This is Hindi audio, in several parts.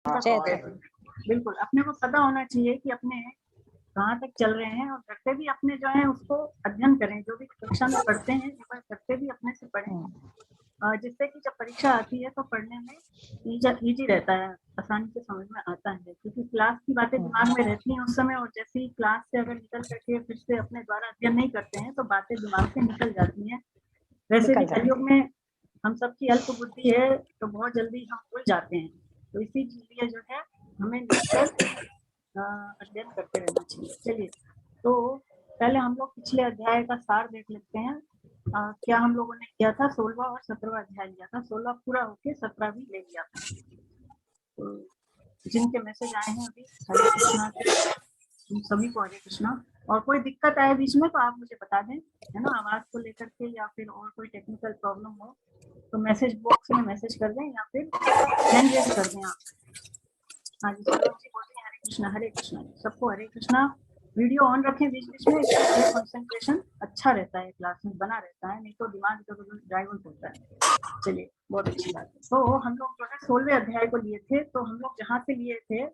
बिल्कुल अपने को पता होना चाहिए कि अपने कहाँ तक चल रहे हैं, और करते भी अपने जो है उसको अध्ययन करें, जो भी कक्षा में पढ़ते हैं एक बार करते भी अपने से पढ़ें, जिससे कि जब परीक्षा आती है तो पढ़ने में इजी रहता है, आसानी से समझ में आता है, क्योंकि क्लास की बातें दिमाग में रहती हैं उस समय, और जैसे ही क्लास से अगर निकल करके फिर से अपने द्वारा अध्ययन नहीं करते हैं तो बातें दिमाग से निकल जाती हैं। वैसे भी कलयुग में हम सबकी अल्प बुद्धि है तो बहुत जल्दी हम भूल जाते हैं, तो इसी लिए जो है हमें अध्ययन करते रहना चाहिए। चलिए, तो पहले हम लोग पिछले अध्याय का सार देख लेते हैं। क्या हम लोगों ने किया था, 16वां और 17वां अध्याय लिया था, 16 पूरा होके 17 भी ले लिया था। तो जिनके मैसेज आए हैं अभी, हरे कृष्णा सभी को हरे कृष्णा। और कोई दिक्कत आए बीच में तो आप मुझे बता दें, है ना, आवाज को लेकर के या फिर और कोई टेक्निकल प्रॉब्लम हो तो मैसेज बॉक्स में मैसेज कर दें या फिर हैंड रेज कर दें आप। हाँ जी, सरोज जी बोलते हैं हरे कृष्णा, सबको हरे कृष्णा। वीडियो ऑन रखें बीच बीच में, इससे कंसंट्रेशन अच्छा रहता है, क्लास में बना रहता है, नहीं तो दिमाग इधर-उधर डाइवर्ट होता है। चलिए, बहुत अच्छी बात है। तो हम लोग जो है 16वें अध्याय को लिए थे, तो हम लोग जहाँ से लिए थे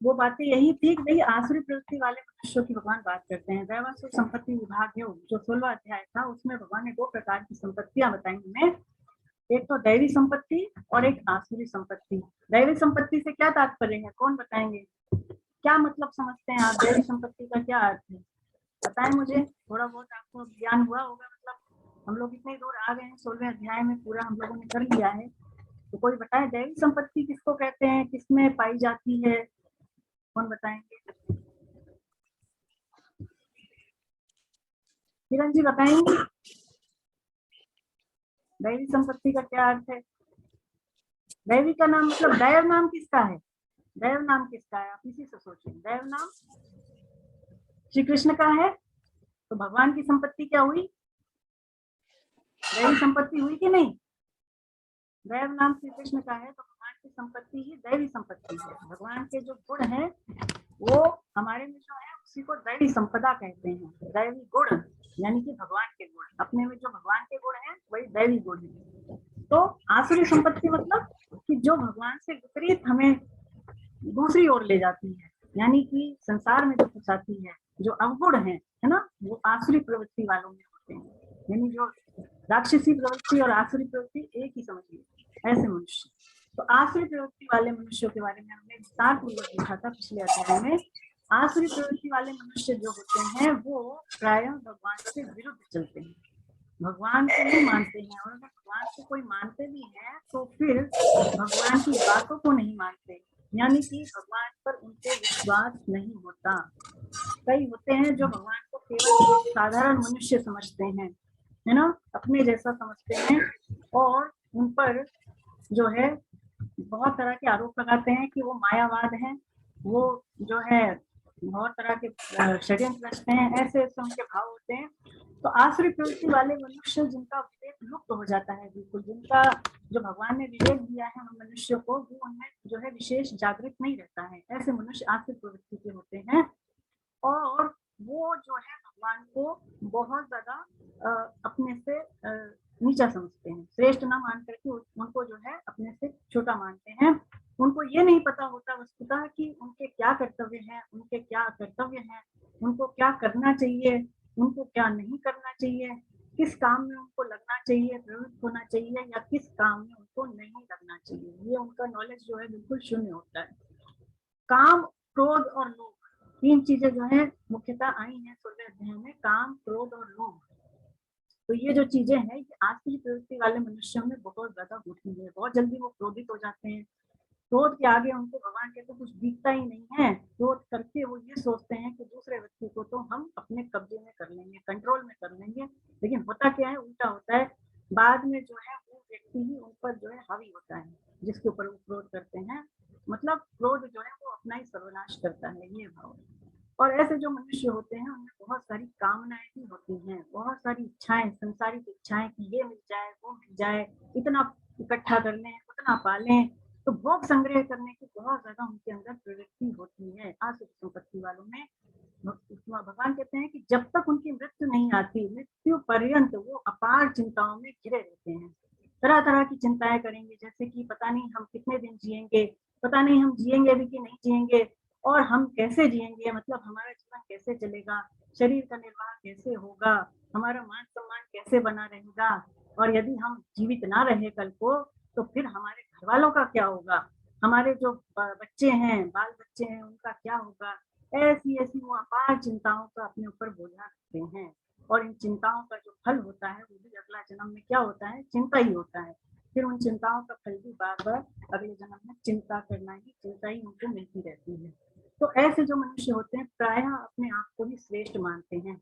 वो बातें यही थी कि भाई आसुरी प्रवृत्ति वाले मनुष्यों की भगवान बात करते हैं। दैवासुर संपत्ति विभाग है जो 16वां अध्याय था, उसमें भगवान ने 2 प्रकार की संपत्तियां बताई हमें, एक तो दैवी संपत्ति और एक आसुरी संपत्ति। दैवी संपत्ति से क्या तात्पर्य है, कौन बताएंगे, क्या मतलब समझते हैं आप, दैवी संपत्ति का क्या अर्थ है, बताएं मुझे, थोड़ा बहुत आपको ज्ञान हुआ होगा। मतलब हम लोग इतने दूर आ गए हैं, 16वें अध्याय में पूरा हम लोगों ने कर लिया है, तो कोई बताए दैवी संपत्ति किसको कहते हैं, किसमें पाई जाती है, कौन बताएंगे, किरण जी बताएंगे दैवी संपत्ति का क्या अर्थ है। दैवी का नाम मतलब दैव नाम किसका है, दैव नाम किसका है, आप इसी से सोचिए। दैव नाम श्री कृष्ण का है, तो भगवान की संपत्ति क्या हुई, दैवी संपत्ति हुई कि नहीं। दैव नाम श्री कृष्ण का है तो भगवान की संपत्ति ही दैवी संपत्ति है। भगवान के जो गुण है वो हमारे में जो है उसी को दैवी संपदा कहते हैं। दैवी गुण यानी कि भगवान के गुण, अपने में जो भगवान के गुण हैं वही दैवी गुण है। तो आसुरी संपत्ति मतलब कि जो भगवान से विपरीत हमें दूसरी ओर ले जाती है, यानी कि संसार में जो फंसाती है, जो अवगुण है ना, वो आसुरी प्रवृत्ति वालों में होते हैं। यानी जो राक्षसी प्रवृत्ति और आसुरी प्रवृत्ति एक ही समझिए, ऐसे मनुष्य। तो आसुरी प्रवृत्ति वाले मनुष्यों के बारे में हमने विस्तार पूर्वक देखा था पिछले अध्याय में। आसुरी प्रवृत्ति वाले मनुष्य जो होते हैं वो प्रायः भगवान से विरुद्ध चलते हैं, भगवान को नहीं मानते हैं, और अगर भगवान को कोई मानते भी हैं तो फिर भगवान की बातों को नहीं मानते, यानी कि भगवान पर उनको विश्वास नहीं होता। कई होते हैं जो भगवान को केवल साधारण मनुष्य समझते हैं, है ना, अपने जैसा समझते हैं, और उन पर जो है बहुत तरह के आरोप लगाते हैं कि वो मायावाद है, वो जो है बहुत तरह के षड्यंत्र रचते हैं, ऐसे ऐसे उनके भाव होते हैं। तो आसुरी प्रवृत्ति वाले मनुष्य जिनका विवेक लुप्त हो जाता है, बिल्कुल जिनका जो भगवान ने विवेक दिया है उन मनुष्यों को, वो उनमें जो है विशेष जागृत नहीं रहता है, ऐसे मनुष्य आसुरी प्रवृत्ति के होते हैं। और वो जो है भगवान को बहुत ज्यादा अपने से नीचा समझते हैं, श्रेष्ठ ना मान करके उनको जो है अपने से छोटा मानते हैं। उनको ये नहीं पता होता वस्तुतः कि उनके क्या कर्तव्य हैं, उनके क्या कर्तव्य हैं, उनको क्या करना चाहिए, उनको क्या नहीं करना चाहिए, किस काम में उनको लगना चाहिए, प्रवृत्त होना चाहिए, या किस काम में उनको नहीं लगना चाहिए, ये उनका नॉलेज जो है बिल्कुल शून्य होता है। काम, क्रोध और लोभ, 3 चीजें जो है मुख्यतः आई हैं 16वें अध्याय में, काम, क्रोध और लोभ। तो ये जो चीजें हैं ये आसुरी प्रवृत्ति वाले मनुष्यों में बहुत ज्यादा होती है, बहुत जल्दी वो क्रोधित हो जाते हैं। क्रोध के आगे उनको भगवान के तो कुछ दिखता ही नहीं है, क्रोध करके वो ये सोचते हैं कि दूसरे व्यक्ति को तो हम अपने कब्जे में कर लेंगे, कंट्रोल में कर लेंगे, लेकिन होता क्या है, उल्टा होता है। बाद में जो है वो व्यक्ति ही उन पर जो है हावी होता है जिसके ऊपर वो क्रोध करते हैं, मतलब क्रोध जो है वो अपना ही सर्वनाश करता है, ये भाव। और ऐसे जो मनुष्य होते हैं उनमें बहुत सारी कामनाएं भी होती हैं, बहुत सारी इच्छाएं, संसारिक इच्छाएं कि ये मिल जाए, वो मिल जाए, इतना इकट्ठा कर लें, उतना पालें, तो भोग संग्रह करने की बहुत ज्यादा उनके अंदर प्रवृत्ति होती है आसुरी संपत्ति वालों में। भगवान कहते हैं कि जब तक उनकी मृत्यु नहीं आती, मृत्यु पर्यंत वो अपार चिंताओं में घिरे रहते हैं, तरह तरह की चिंताएं करेंगे, जैसे कि पता नहीं हम कितने दिन जिएंगे, पता नहीं हम जिएंगे भी कि नहीं जिएंगे, और हम कैसे जिएंगे, मतलब हमारा जीवन कैसे चलेगा, शरीर का निर्वाह कैसे होगा, हमारा मान सम्मान कैसे बना रहेगा, और यदि हम जीवित ना रहे कल को तो फिर हमारे घर वालों का क्या होगा, हमारे जो बच्चे हैं, बाल बच्चे हैं, उनका क्या होगा। ऐसी ऐसी वो अपार चिंताओं का अपने ऊपर बोझा रखते हैं, और इन चिंताओं का जो फल होता है वो भी अगला जन्म में क्या होता है, चिंता ही होता है। फिर उन चिंताओं का फल भी बार बार अगले जन्म में चिंता ही उनको मिलती रहती है। तो ऐसे जो मनुष्य होते हैं प्रायः अपने आप को ही श्रेष्ठ मानते हैं,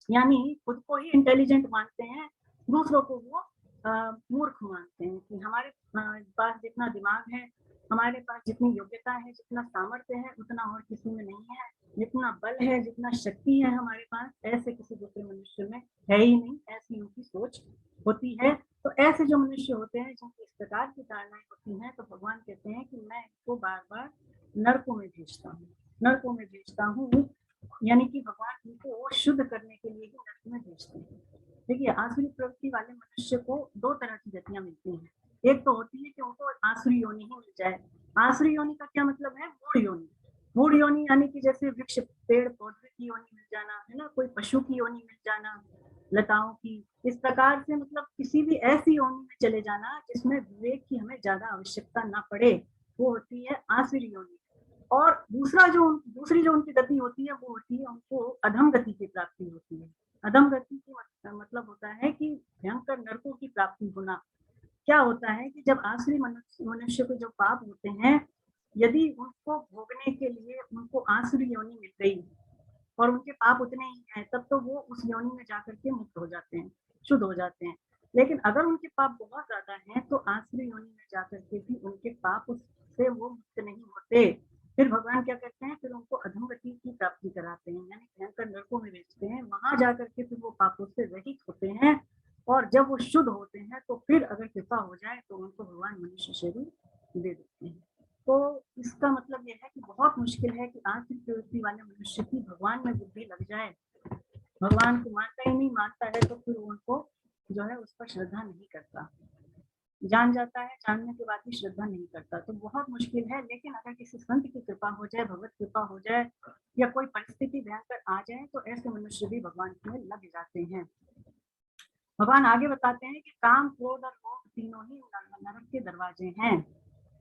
यानी खुद को ही इंटेलिजेंट मानते हैं, दूसरों को वो मूर्ख मानते हैं कि हमारे पास जितना दिमाग है, हमारे पास जितनी योग्यता है, जितना सामर्थ्य है, उतना और किसी में नहीं है, जितना बल है, जितना शक्ति है हमारे पास, ऐसे किसी दूसरे मनुष्य में है ही नहीं, ऐसी उनकी सोच होती है। तो ऐसे जो मनुष्य होते हैं जिनकी इस प्रकार की धारणाएं होती हैं, तो भगवान कहते हैं कि मैं इनको बार बार नरकों में भेजता हूँ, नरकों में भेजता हूँ, यानी कि भगवान इनको शुद्ध करने के लिए ही नरक में भेजते हैं। देखिए, आसुरी प्रवृत्ति वाले मनुष्य को दो तरह की गतियां मिलती हैं। एक तो होती है कि उनको आसुरी योनि ही मिल जाए। आसुरी योनि का क्या मतलब है, मूढ़ योनि। मूढ़ योनि यानी कि जैसे वृक्ष, पेड़ पौधे की योनि मिल जाना, है ना, कोई पशु की योनि मिल जाना, लताओं की, इस प्रकार से मतलब किसी भी ऐसी योनि में चले जाना जिसमें विवेक की हमें ज्यादा आवश्यकता ना पड़े, वो होती है आसुरी योनि। और दूसरी जो उनकी गति होती है वो होती है उनको अधम गति की प्राप्ति होती है। अधम गति की मतलब होता है कि भयंकर नरकों की प्राप्ति होना। क्या होता है कि जब आसुरी मनुष्य को जो पाप होते हैं, यदि उनको भोगने के लिए उनको आसुरी योनि मिल गई और उनके पाप उतने ही हैं, तब तो वो उस योनि में जाकर के मुक्त हो जाते हैं, शुद्ध हो जाते हैं। लेकिन अगर उनके पाप बहुत ज्यादा हैं तो आसुरी योनि में जाकर के भी उनके पाप उससे वो मुक्त नहीं होते। फिर भगवान क्या करते हैं, फिर उनको अधोगति की प्राप्ति कराते हैं, यानी भयंकर नरकों में भेजते हैं, वहां जाकर के फिर वो पापों से रहित होते हैं। और जब वो शुद्ध होते हैं तो फिर अगर कृपा हो जाए तो उनको भगवान मनुष्य शरीर दे देते हैं। तो इसका मतलब यह है कि बहुत मुश्किल है कि आर्थिक प्रवृत्ति वाले मनुष्य की भगवान में बुद्धि लग जाए, भगवान को मानता ही नहीं, मानता है तो फिर उनको जो है उस पर श्रद्धा नहीं करता, जान जाता है, जानने के बाद भी श्रद्धा नहीं करता, तो बहुत मुश्किल है। लेकिन अगर किसी संत की कृपा हो जाए, भगवत कृपा हो जाए, या कोई परिस्थिति भयंकर आ जाए, तो ऐसे मनुष्य भी भगवान में लग जाते हैं। भगवान आगे बताते हैं कि काम, क्रोध और लोभ तीनों ही नरक के दरवाजे हैं,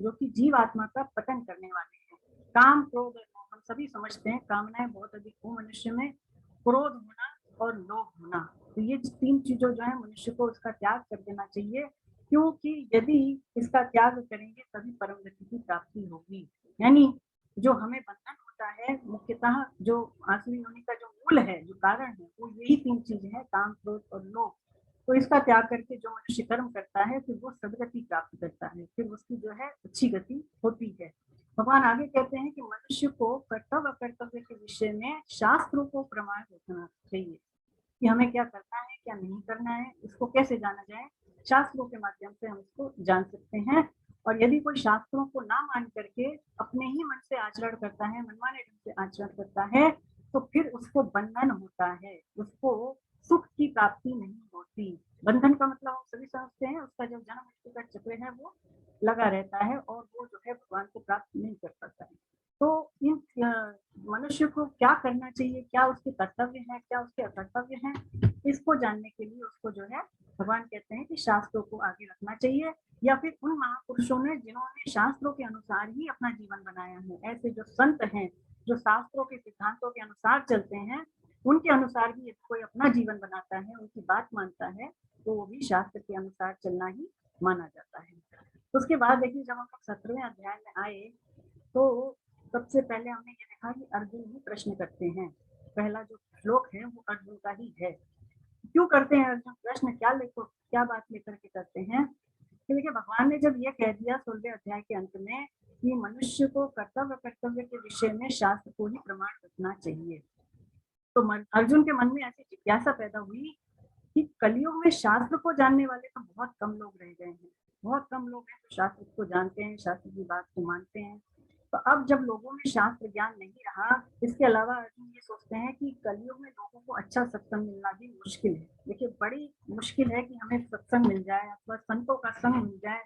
जो कि जीव आत्मा का पतन करने वाले हैं। काम, क्रोध और लोभ, हम सभी समझते हैं कामनाएं बहुत अधिक हो मनुष्य में, क्रोध होना और लोभ होना, तो ये तीन चीजों जो है मनुष्य को उसका त्याग कर देना चाहिए, क्योंकि यदि इसका त्याग करेंगे तभी परम गति की प्राप्ति होगी। यानी जो हमें बंधन होता है मुख्यतः, जो आसुरी होने का जो मूल है, जो कारण है, वो यही तीन चीजें हैं, काम, क्रोध और लोभ। तो इसका त्याग करके जो मनुष्य कर्म करता है फिर वो सदगति प्राप्त करता है, फिर उसकी जो है अच्छी गति होती है। भगवान आगे कहते हैं कि मनुष्य को कर्तव्य अकर्तव्य के विषय में शास्त्रों को प्रमाण रखना चाहिए, कि हमें क्या करना है, क्या नहीं करना है, इसको कैसे जाना जाए। शास्त्रों के माध्यम से हम इसको जान सकते हैं। और यदि कोई शास्त्रों को ना मान करके अपने ही मन से आचरण करता है, मनमाने ढंग से आचरण करता है, तो फिर उसको बंधन होता है, उसको सुख की प्राप्ति नहीं होती। बंधन का मतलब हम सभी समझते हैं, उसका जो जन्म मृत्यु का चक्र है वो लगा रहता है, और वो जो है भगवान को प्राप्त नहीं कर पाता है। तो इन मनुष्य को क्या करना चाहिए, क्या उसके कर्तव्य हैं, क्या उसके अकर्तव्य हैं, इसको जानने के लिए उसको जो है भगवान कहते हैं कि शास्त्रों को आगे रखना चाहिए, या फिर उन महापुरुषों ने जिन्होंने शास्त्रों के अनुसार ही अपना जीवन बनाया है, ऐसे जो संत हैं जो शास्त्रों के सिद्धांतों के अनुसार चलते हैं, उनके अनुसार भी यदि कोई अपना जीवन बनाता है, उनकी बात मानता है, तो वो भी शास्त्र के अनुसार चलना ही माना जाता है। उसके बाद देखिए, जब हम लोग 17वें अध्याय में आए तो सबसे पहले हमने ये देखा कि अर्जुन ही प्रश्न करते हैं, पहला जो श्लोक है वो अर्जुन का ही है। क्यों करते हैं अर्जुन प्रश्न, क्या बात लेकर के करते हैं, कि देखिए भगवान ने जब ये कह दिया 16वें अध्याय के अंत में कि मनुष्य को कर्तव्य के विषय में शास्त्र को ही प्रमाण रखना चाहिए, तो अर्जुन के मन में ऐसी जिज्ञासा पैदा हुई कि कलयुग में शास्त्र को जानने वाले तो बहुत कम लोग रह गए हैं, बहुत कम लोग हैं जो शास्त्र को जानते हैं, शास्त्र की बात को मानते हैं। तो अब जब लोगों में शास्त्र ज्ञान नहीं रहा, इसके अलावा अर्जुन ये सोचते हैं कि कलयुग में लोगों को अच्छा सत्संग मिलना भी मुश्किल है। देखिए, बड़ी मुश्किल है कि हमें सत्संग मिल जाए अथवा संतों का संग मिल जाए,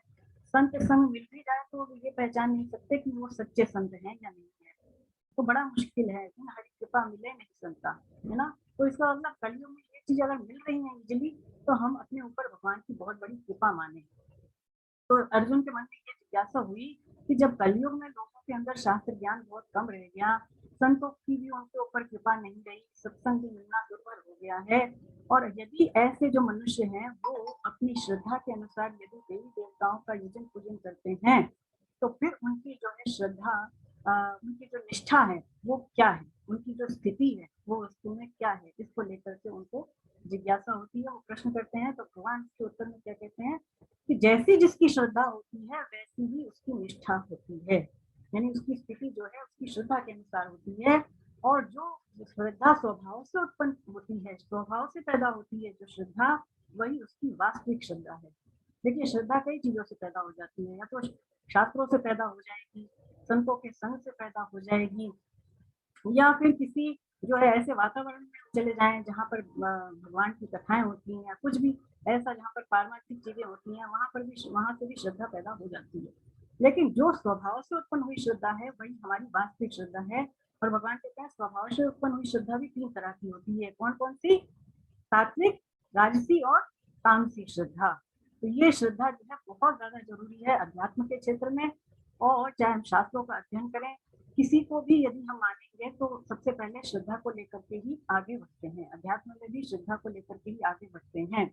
संत संग मिल भी जाए तो ये पहचान नहीं सकते कि वो सच्चे संत हैं या नहीं है। तो बड़ा मुश्किल है कि हरी कृपा मिले नहीं संता, है ना। तो इसका मतलब कलयुग में ये चीज अगर मिल रही है इजिली, तो हम अपने ऊपर भगवान की बहुत बड़ी कृपा माने। तो अर्जुन के मन में ये जिज्ञासा हुई कि जब कलयुग में लोगों के अंदर शास्त्र ज्ञान बहुत कम रह गया, संतों की भी उनके ऊपर कृपा नहीं रही, सत्संग भी मिलना दुर्भर हो गया है, और यदि ऐसे जो मनुष्य हैं वो अपनी श्रद्धा के अनुसार यदि देवी देवताओं का यजन पूजन करते हैं, तो फिर उनकी जो है श्रद्धा, उनकी जो निष्ठा है वो क्या है, उनकी जो स्थिति है वो वस्तु में क्या है, इसको लेकर के उनको जिज्ञासा होती है। वो प्रश्न करते हैं तो भगवान के उत्तर में क्या कहते हैं कि जैसी जिसकी श्रद्धा होती है वैसी ही उसकी निष्ठा होती है, यानी उसकी स्थिति जो है उसकी श्रद्धा के अनुसार होती है। और जो श्रद्धा स्वभाव से उत्पन्न होती है, स्वभाव से पैदा होती है जो श्रद्धा, वही उसकी वास्तविक श्रद्धा है। देखिए श्रद्धा कई चीजों से पैदा हो जाती है, या तो शास्त्रों से पैदा हो जाएगी, संतों के संग से पैदा हो जाएगी, या फिर किसी जो है ऐसे वातावरण में चले जाएं जहाँ पर भगवान की कथाएं होती हैं, या कुछ भी ऐसा जहाँ पर पारमार्थिक चीजें होती हैं, वहां से भी श्रद्धा पैदा हो जाती है। लेकिन जो स्वभाव से उत्पन्न हुई श्रद्धा है वही हमारी वास्तविक श्रद्धा है। और भगवान कहते हैं स्वभाव से उत्पन्न हुई श्रद्धा भी 3 तरह की होती है। कौन कौन सी? सात्विक, राजसी और तामसी श्रद्धा। तो ये श्रद्धा जो है बहुत ज्यादा जरूरी है अध्यात्म के क्षेत्र में। और चाहे हम शास्त्रों का अध्ययन करें, किसी को भी यदि हम मानेंगे तो सबसे पहले श्रद्धा को लेकर के ही आगे बढ़ते हैं, अध्यात्म में भी श्रद्धा को लेकर के ही आगे बढ़ते हैं।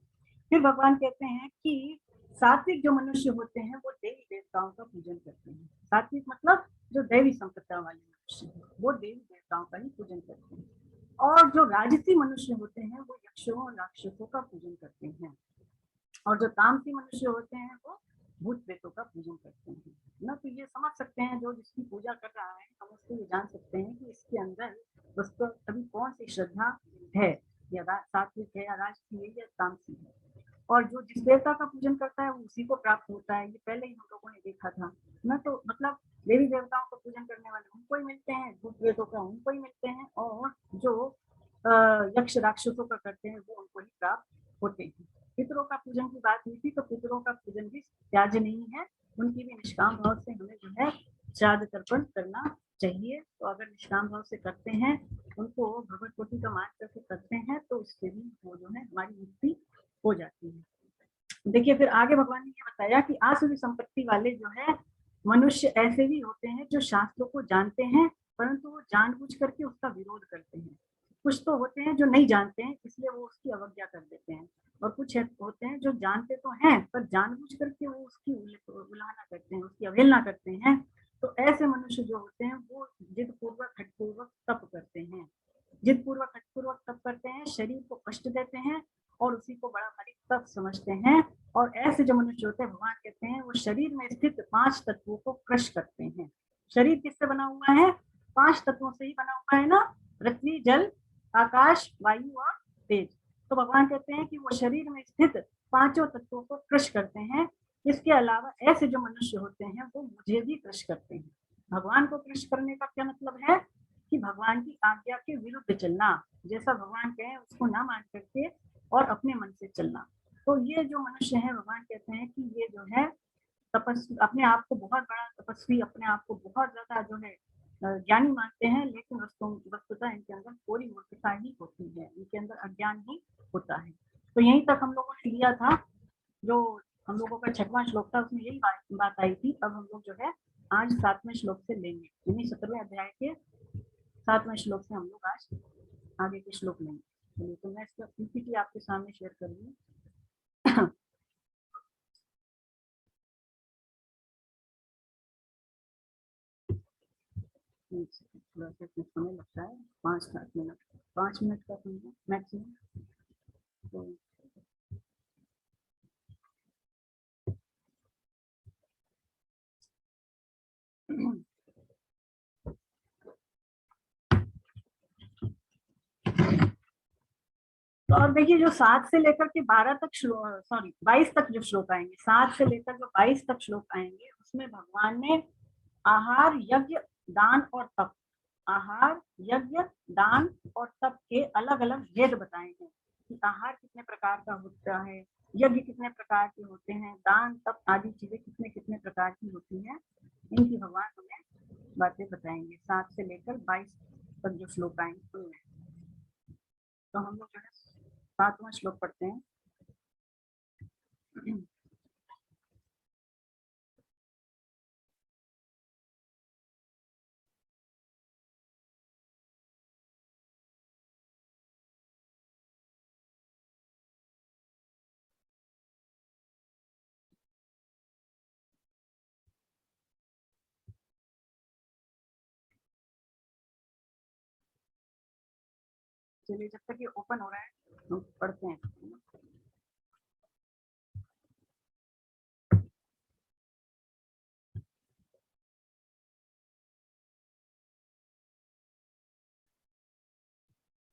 फिर भगवान कहते हैं कि सात्विक जो मनुष्य होते हैं वो देवी देवताओं का पूजन करते हैं। सात्विक मतलब जो दैवी संपदा वाले मनुष्य हैं वो देवी देवताओं का ही पूजन करते हैं। और जो राजसी मनुष्य होते हैं वो यक्षों और राक्षसों का पूजन करते हैं। और जो तामसी मनुष्य होते हैं वो भूत प्रेतों का पूजन करते हैं ना। तो ये समझ सकते हैं जो जिसकी पूजा कर रहा है, हम उसको ये जान सकते हैं कि इसके अंदर उसको अभी कौन सी श्रद्धा है, या सात्विक है, या राजसी है, या तामसी है। और जो जिस देवता का पूजन करता है वो उसी को प्राप्त होता है, ये पहले ही हम लोगों ने देखा था ना। तो मतलब देवी देवताओं का पूजन करने वाले उनको ही मिलते हैं, भूत प्रेतों का उनको ही मिलते हैं, और जो यक्ष राक्षसों का करते हैं वो उनको ही प्राप्त होते हैं। पितरों का पूजन की बात हुई थी, तो पितरों का पूजन भी त्याज्य नहीं है, उनकी भी निष्काम भाव से हमें जो है श्राद्ध तर्पण करना चाहिए। तो अगर निष्काम भाव से करते हैं, उनको भगवत कोटि का मान करके करते हैं, तो उससे भी वो जो है हमारी मुक्ति हो जाती है। देखिए फिर आगे भगवान ने ये बताया कि आसुरी संपत्ति वाले जो है मनुष्य ऐसे भी होते हैं जो शास्त्रों को जानते हैं, परंतु वो जानबूझ करके उसका विरोध करते हैं। कुछ तो होते हैं जो नहीं जानते हैं इसलिए वो उसकी अवज्ञा कर देते हैं, और कुछ होते हैं जो जानते तो हैं पर जानबूझ करके वो उसकी उल्लंघना करते हैं, उसकी अवहेलना करते हैं। तो ऐसे मनुष्य जो होते हैं वो जिद पूर्वक हठ पूर्वक तप करते हैं, जिद पूर्वक हठ पूर्वक तप करते हैं, शरीर को कष्ट देते हैं और उसी को बड़ा भारी तप समझते हैं। और ऐसे जो मनुष्य होते हैं भगवान कहते हैं वो शरीर में स्थित 5 तत्वों को क्रश करते हैं। शरीर किससे बना हुआ है? 5 तत्वों से ही बना हुआ है ना, पृथ्वी, जल, आकाश, वायु और तेज। तो भगवान कहते हैं कि वो शरीर में स्थित 5 तत्वों को क्रश करते हैं। इसके अलावा ऐसे जो मनुष्य होते हैं वो मुझे भी क्रश करते हैं। भगवान को क्रश करने का क्या मतलब है कि भगवान की आज्ञा के विरुद्ध चलना, जैसा भगवान कहे उसको ना मान करके और अपने मन से चलना। तो ये जो मनुष्य है भगवान कहते हैं कि ये जो है तपस्वी, अपने आप को बहुत बड़ा तपस्वी, अपने आप को बहुत ज्यादा जो है ज्ञानी मानते हैं, लेकिन वस्तुतः इनके अंदर पूरी मूर्खता ही होती है, इनके अंदर अज्ञान ही होता है। तो यहीं तक हम लोगों ने लिया था। जो हम लोगों का 6वां श्लोक था उसमें यही बात आई थी। अब हम लोग जो है आज 7वें श्लोक से लेंगे, यानी 17वें अध्याय के 7वें श्लोक से हम लोग आज आगे के श्लोक लेंगे। चलिए तो मैं इसका पीपीटी आपके सामने शेयर कर रही हूँ। थोड़ा सा समय लगता है, 5-7 मिनट, 5 मिनट का समझो मैक्सिमम। तो तो और देखिए जो 7 से लेकर के 12 तक सॉरी 22 तक जो श्लोक आएंगे, 7 से लेकर जो 22 तक श्लोक आएंगे, उसमें भगवान ने आहार, यज्ञ, दान और तप, आहार, यज्ञ, दान और तप के अलग अलग भेद बताए हैं कि आहार कितने प्रकार का होता है, यज्ञ कितने प्रकार के होते हैं, दान तप आदि चीजें कितने कितने प्रकार की होती हैं, इनकी भगवान हमें बातें बताएंगे 7 से लेकर 22 तक जो श्लोक आएंगे उनमें। तो हम लोग जो है 7वां श्लोक पढ़ते हैं। चलिए जब तक ये ओपन हो रहा है हम पढ़ते हैं।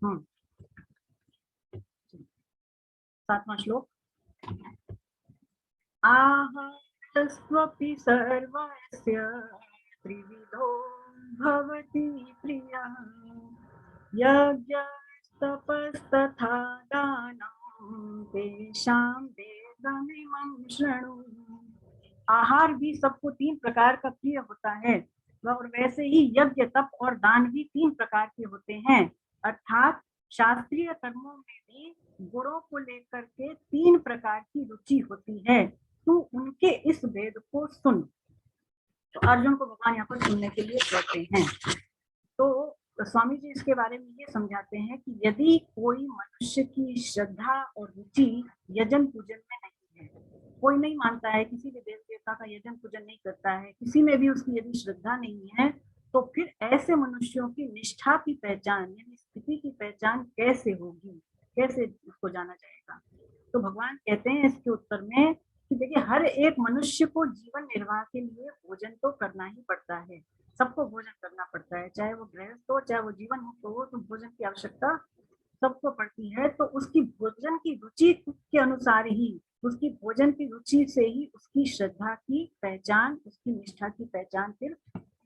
हम्म 7वां श्लोक। आहस्त्वपि सर्वस्य त्रिविधो भवति प्रियः यज्ञस्तपस्तथा दानं तेषां वेदमिमं शृणु। आहार भी सबको 3 प्रकार का प्रिय होता है और वैसे ही यज्ञ तप और दान भी 3 प्रकार के होते हैं, अर्थात शास्त्रीय कर्मों में भी गुणों को लेकर के 3 प्रकार की रुचि होती है, तू उनके इस भेद को सुन। तो अर्जुन को भगवान यहाँ पर सुनने के लिए कहते हैं। तो स्वामी जी इसके बारे में ये समझाते हैं कि यदि कोई मनुष्य की श्रद्धा और रुचि यजन पूजन में नहीं है, कोई नहीं मानता है, किसी भी देव देवता का यजन पूजन नहीं करता है, किसी में भी उसकी यदि श्रद्धा नहीं है, तो फिर ऐसे मनुष्यों की निष्ठा की पहचान यानी स्थिति की पहचान कैसे होगी, कैसे उसको जाना जाएगा। तो भगवान कहते हैं इसके उत्तर में कि देखिए हर एक मनुष्य को जीवन निर्वाह के लिए भोजन तो करना ही पड़ता है, सबको भोजन करना पड़ता है, चाहे वो गृहस्थ हो चाहे वो जीवन मुक्त हो, तो भोजन की आवश्यकता सबको पड़ती है। तो उसकी भोजन की रुचि के अनुसार ही, उसकी भोजन की रुचि से ही उसकी श्रद्धा की पहचान, उसकी निष्ठा की पहचान फिर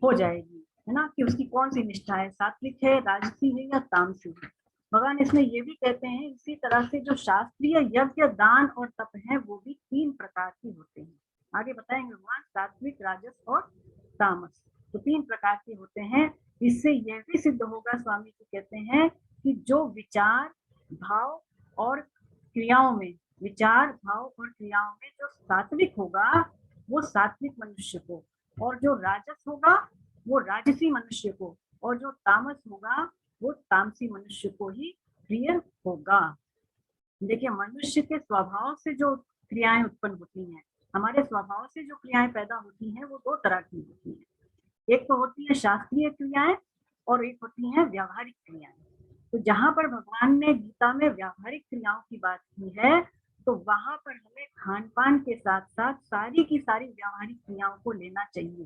हो जाएगी, है ना, कि उसकी कौन सी निष्ठा है, सात्विक है, राजसी है या तामसी है। भगवान इसमें ये भी कहते हैं इसी तरह से जो शास्त्रीय यज्ञ दान और तप है वो भी 3 प्रकार के होते हैं। आगे बताएंगे भगवान, सात्विक राजस और तामस, तो 3 प्रकार के होते हैं। इससे यह भी सिद्ध होगा, स्वामी जी कहते हैं, कि जो विचार भाव और क्रियाओं में, विचार भाव और क्रियाओं में जो सात्विक होगा वो सात्विक मनुष्य को, और जो राजस होगा वो राजसी मनुष्य को, और जो तामस होगा वो तामसी मनुष्य को ही प्रिय होगा। देखिए मनुष्य के स्वभाव से जो क्रियाएं उत्पन्न होती हैं, हमारे स्वभाव से जो क्रियाएं पैदा होती हैं वो 2 तरह की होती हैं। एक तो होती है शास्त्रीय क्रियाएं और एक होती है व्यावहारिक क्रियाएं। तो जहां पर भगवान ने गीता में व्यावहारिक क्रियाओं की बात की है, तो वहां पर हमें खान पान के साथ साथ सारी की सारी व्यावहारिक क्रियाओं को लेना चाहिए।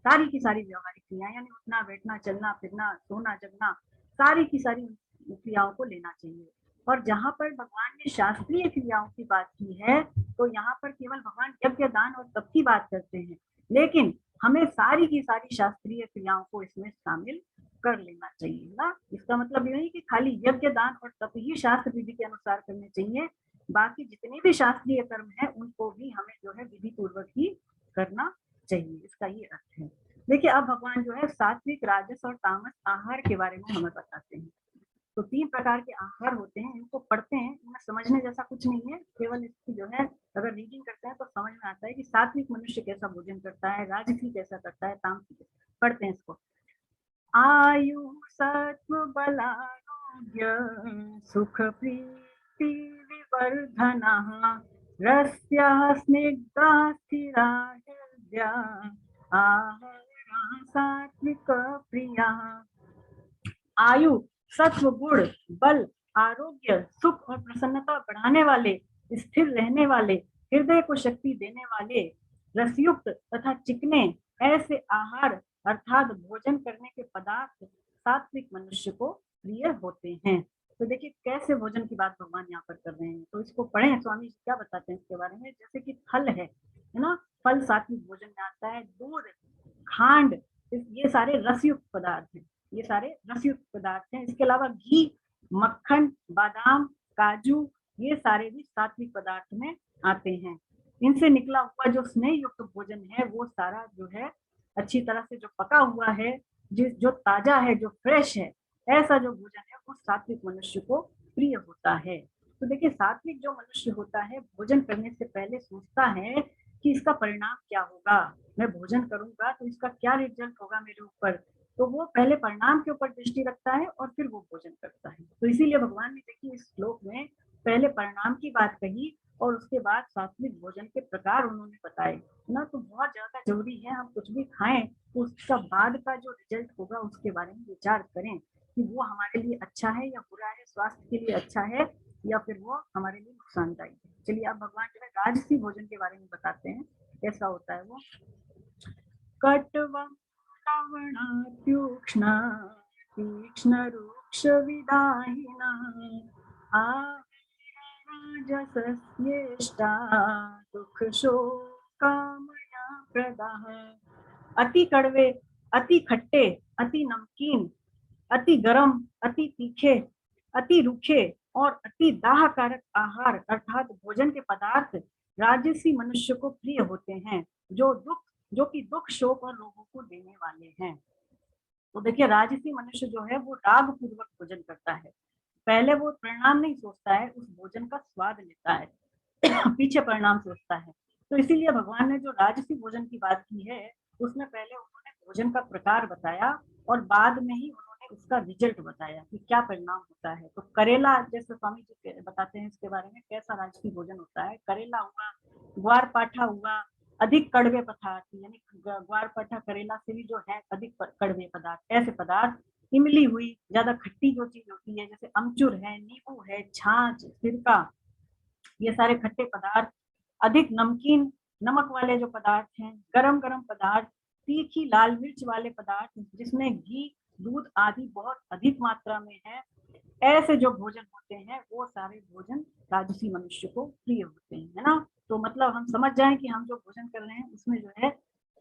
सारी की सारी व्यावहारिक क्रियाएं यानी उठना बैठना चलना फिरना सोना जगना, सारी की सारी क्रियाओं को लेना चाहिए। और जहां पर भगवान ने शास्त्रीय क्रियाओं की बात की है, तो यहाँ पर केवल भगवान यज्ञ दान और तप की बात करते हैं, लेकिन हमें सारी की सारी शास्त्रीय क्रियाओं को इसमें शामिल कर लेना चाहिए ना। इसका मतलब ये नहीं कि खाली यज्ञ दान और तप ही शास्त्र विधि के अनुसार करने चाहिए, बाकी जितने भी शास्त्रीय कर्म है उनको भी हमें जो है विधि पूर्वक ही करना चाहिए, इसका ये अर्थ है। देखिए अब भगवान जो है सात्विक राजस और तामस आहार के बारे में हमें बताते हैं। तो 3 प्रकार के आहार होते हैं, इनको पढ़ते हैं, इनमें समझने जैसा कुछ नहीं है, केवल इसकी जो है अगर रीडिंग करते हैं तो समझ में आता है कि सात्विक मनुष्य कैसा भोजन करता है, राजसी कैसा करता है, तामसी। पढ़ते हैं इसको। आयु सत्व बलारोग्य सुख प्रीति विवर्धनः रस्यः स्निग्धा स्थिरा हृदया आहारः सात्विक प्रियः। आयु सत्व गुण बल आरोग्य सुख और प्रसन्नता बढ़ाने वाले, स्थिर रहने वाले, हृदय को शक्ति देने वाले, रसयुक्त तथा चिकने ऐसे आहार अर्थात भोजन करने के पदार्थ सात्विक मनुष्य को प्रिय होते हैं। तो देखिए कैसे भोजन की बात भगवान यहाँ पर कर रहे हैं, तो इसको पढ़े स्वामी जी क्या बताते हैं इसके बारे में। जैसे कि फल है ना, फल सात्विक भोजन में आता है, दूध खांड ये सारे रसयुक्त पदार्थ हैं, ये सारे रसयुक्त पदार्थ हैं। इसके अलावा घी मक्खन बादाम काजू ये सारे भी सात्विक पदार्थ में आते हैं। इनसे निकला हुआ जो स्नेह युक्त भोजन है वो सारा जो है अच्छी तरह से जो पका हुआ है, जो ताजा है, जो फ्रेश है, ऐसा जो भोजन है वो सात्विक मनुष्य को प्रिय होता है। तो देखिए सात्विक जो मनुष्य होता है भोजन करने से पहले सोचता है कि इसका परिणाम क्या होगा, मैं भोजन करूंगा तो इसका क्या रिजल्ट होगा मेरे ऊपर, तो वो पहले परिणाम के ऊपर दृष्टि रखता है और फिर वो भोजन करता है। तो इसीलिए भगवान ने देखिए इस श्लोक में पहले परिणाम की बात कही और उसके बाद सात्विक भोजन के प्रकार उन्होंने बताए ना। तो बहुत ज्यादा जरूरी है हम कुछ भी खाएं तो उसका बाद का जो रिजल्ट होगा उसके बारे में विचार करें कि वो हमारे लिए अच्छा है या बुरा है, स्वास्थ्य के लिए अच्छा है या फिर वो हमारे लिए नुकसानदायक है। चलिए अब भगवान जो है राजसी भोजन के बारे में बताते हैं कैसा होता है वो। कट्वं लवणात्युक्ष्णा तीक्ष्ण रुक्ष विदाहिना राजसस्येष्टा दुख शोकामया प्रदाः। अति कड़वे, अति खट्टे, अति नमकीन, अति गरम, अति तीखे, अति रूखे और अति दाहकारक आहार अर्थात भोजन के पदार्थ राजसी मनुष्य को प्रिय होते हैं, जो कि दुख शोक और रोगों को देने वाले हैं। तो देखिए राजसी मनुष्य जो है वो राग पूर्वक भोजन करता है, पहले वो परिणाम नहीं सोचता है, उस भोजन का स्वाद लेता है पीछे परिणाम सोचता है। तो इसीलिए भगवान ने जो राजसी भोजन की बात की है उसमें पहले उन्होंने भोजन का प्रकार बताया और बाद में ही उन्होंने उसका रिजल्ट बताया कि क्या परिणाम होता है। तो करेला जैसे स्वामी जी बताते हैं इसके बारे में कैसा राजसी भोजन होता है। करेला हुआ, ग्वार पाठा हुआ, अधिक कड़वे पदार्थ यानी ग्वार पाठा करेला से भी जो है अधिक कड़वे पदार्थ, ऐसे पदार्थ, इमली हुई, ज्यादा खट्टी जो चीज होती है जैसे अमचूर है, नींबू है, छाछ, सिरका, ये सारे खट्टे पदार्थ, अधिक नमकीन नमक वाले जो पदार्थ हैं, गरम गरम पदार्थ, तीखी लाल मिर्च वाले पदार्थ जिसमें घी दूध आदि बहुत अधिक मात्रा में है, ऐसे जो भोजन होते हैं वो सारे भोजन राजसी मनुष्य को प्रिय होते हैं, है ना। तो मतलब हम समझ जाएं कि हम जो भोजन कर रहे हैं उसमें जो है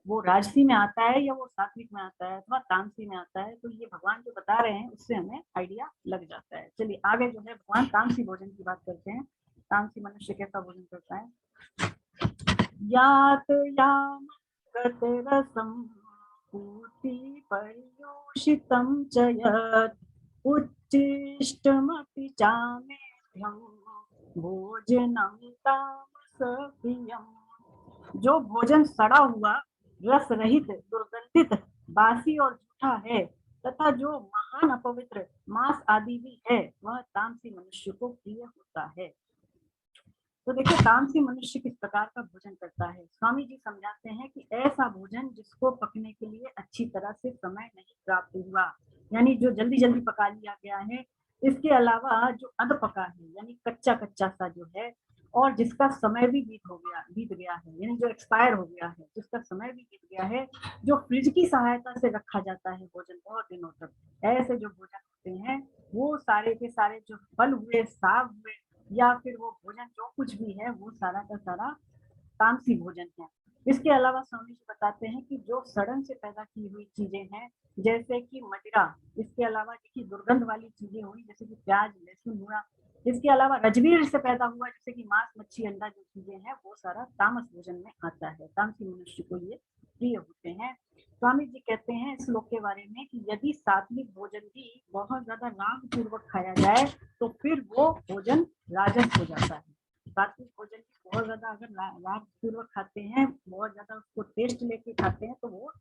वो राजसी में आता है या वो सात्विक में आता है अथवा तामसी में आता है। तो ये भगवान जो बता रहे हैं उससे हमें आइडिया लग जाता है। चलिए आगे जो है भगवान तामसी भोजन की बात करते हैं। तामसी मनुष्य कैसा भोजन करता है। यात याम गत रसम पूति पर्युषितं च यत् उच्चिष्टमपि चामेध्यं भोजनं तामसप्रियम्। जो भोजन सड़ा हुआ, रस रहित, दुर्गंधित, बासी और झूठा है तथा जो महान अपवित्र मांस आदि भी है वह तामसी मनुष्य को प्रिय होता है। तो देखिए तामसी मनुष्य किस प्रकार का भोजन करता है। स्वामी जी समझाते हैं कि ऐसा भोजन जिसको पकने के लिए अच्छी तरह से समय नहीं प्राप्त हुआ, यानी जो जल्दी जल्दी पका लिया गया है, इसके अलावा जो अध पका है यानी कच्चा कच्चा सा जो है, और जिसका समय भी बीत गया है यानी जो एक्सपायर हो गया है, जिसका समय भी बीत गया है, जो फ्रिज की सहायता से रखा जाता है भोजन बहुत दिनों तक, ऐसे जो भोजन होते हैं वो सारे के सारे जो फल हुए, साग हुए या फिर वो भोजन जो कुछ भी है वो सारा का सारा तामसी भोजन है। इसके अलावा स्वामी जी बताते हैं कि जो सड़न से पैदा की हुई चीजें हैं जैसे कि मदिरा, इसके अलावा देखिए दुर्गंध वाली चीजें हुई जैसे कि प्याज लहसुन हुआ, इसके अलावा रजवीर से पैदा हुआ जैसे कि मांस मच्छी अंडा जो चीजें हैं वो सारा तामस भोजन में आता है। तामसी मनुष्य को ये प्रिय होते हैं। स्वामी जी कहते हैं इस श्लोक के बारे में कि यदि सात्विक भोजन भी बहुत ज्यादा राग पूर्वक खाया जाए तो फिर वो भोजन राजस हो जाता है। सात्विक भोजन की बहुत ज्यादा अगर राग पूर्वक खाते हैं, बहुत ज्यादा उसको टेस्ट लेके खाते हैं तो वो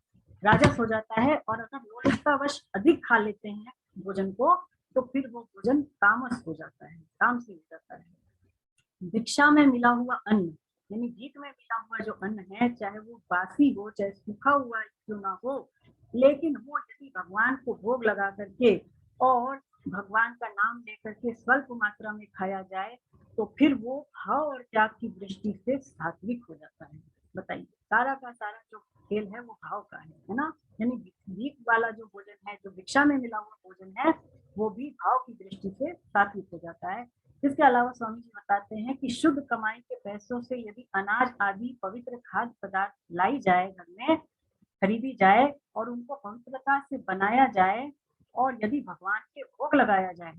राजस हो जाता है, और अगर लोलुपतावश अधिक खा लेते हैं भोजन को तो फिर वो भोजन तामस हो जाता है, तामसी हो जाता है। भिक्षा में मिला हुआ अन्न यानी भीख में मिला हुआ जो अन्न है, चाहे वो बासी हो चाहे सूखा हुआ क्यों ना हो, लेकिन वो यदि भगवान को भोग लगा करके और भगवान का नाम लेकर के स्वल्प मात्रा में खाया जाए तो फिर वो भाव और त्याग की दृष्टि से सात्विक हो जाता है। बताइए सारा का सारा जो खेल है वो भाव का है ना। यानी भीख वाला जो भोजन है, जो भिक्षा में मिला हुआ भोजन है, वो भी भाव की दृष्टि से सात्विक हो जाता है। इसके अलावा स्वामी जी बताते हैं कि शुद्ध कमाई के पैसों से यदि अनाज आदि पवित्र खाद्य पदार्थ लाई जाए, घर में खरीदी जाए और उनको पवित्रता से बनाया जाए और यदि भगवान के भोग लगाया जाए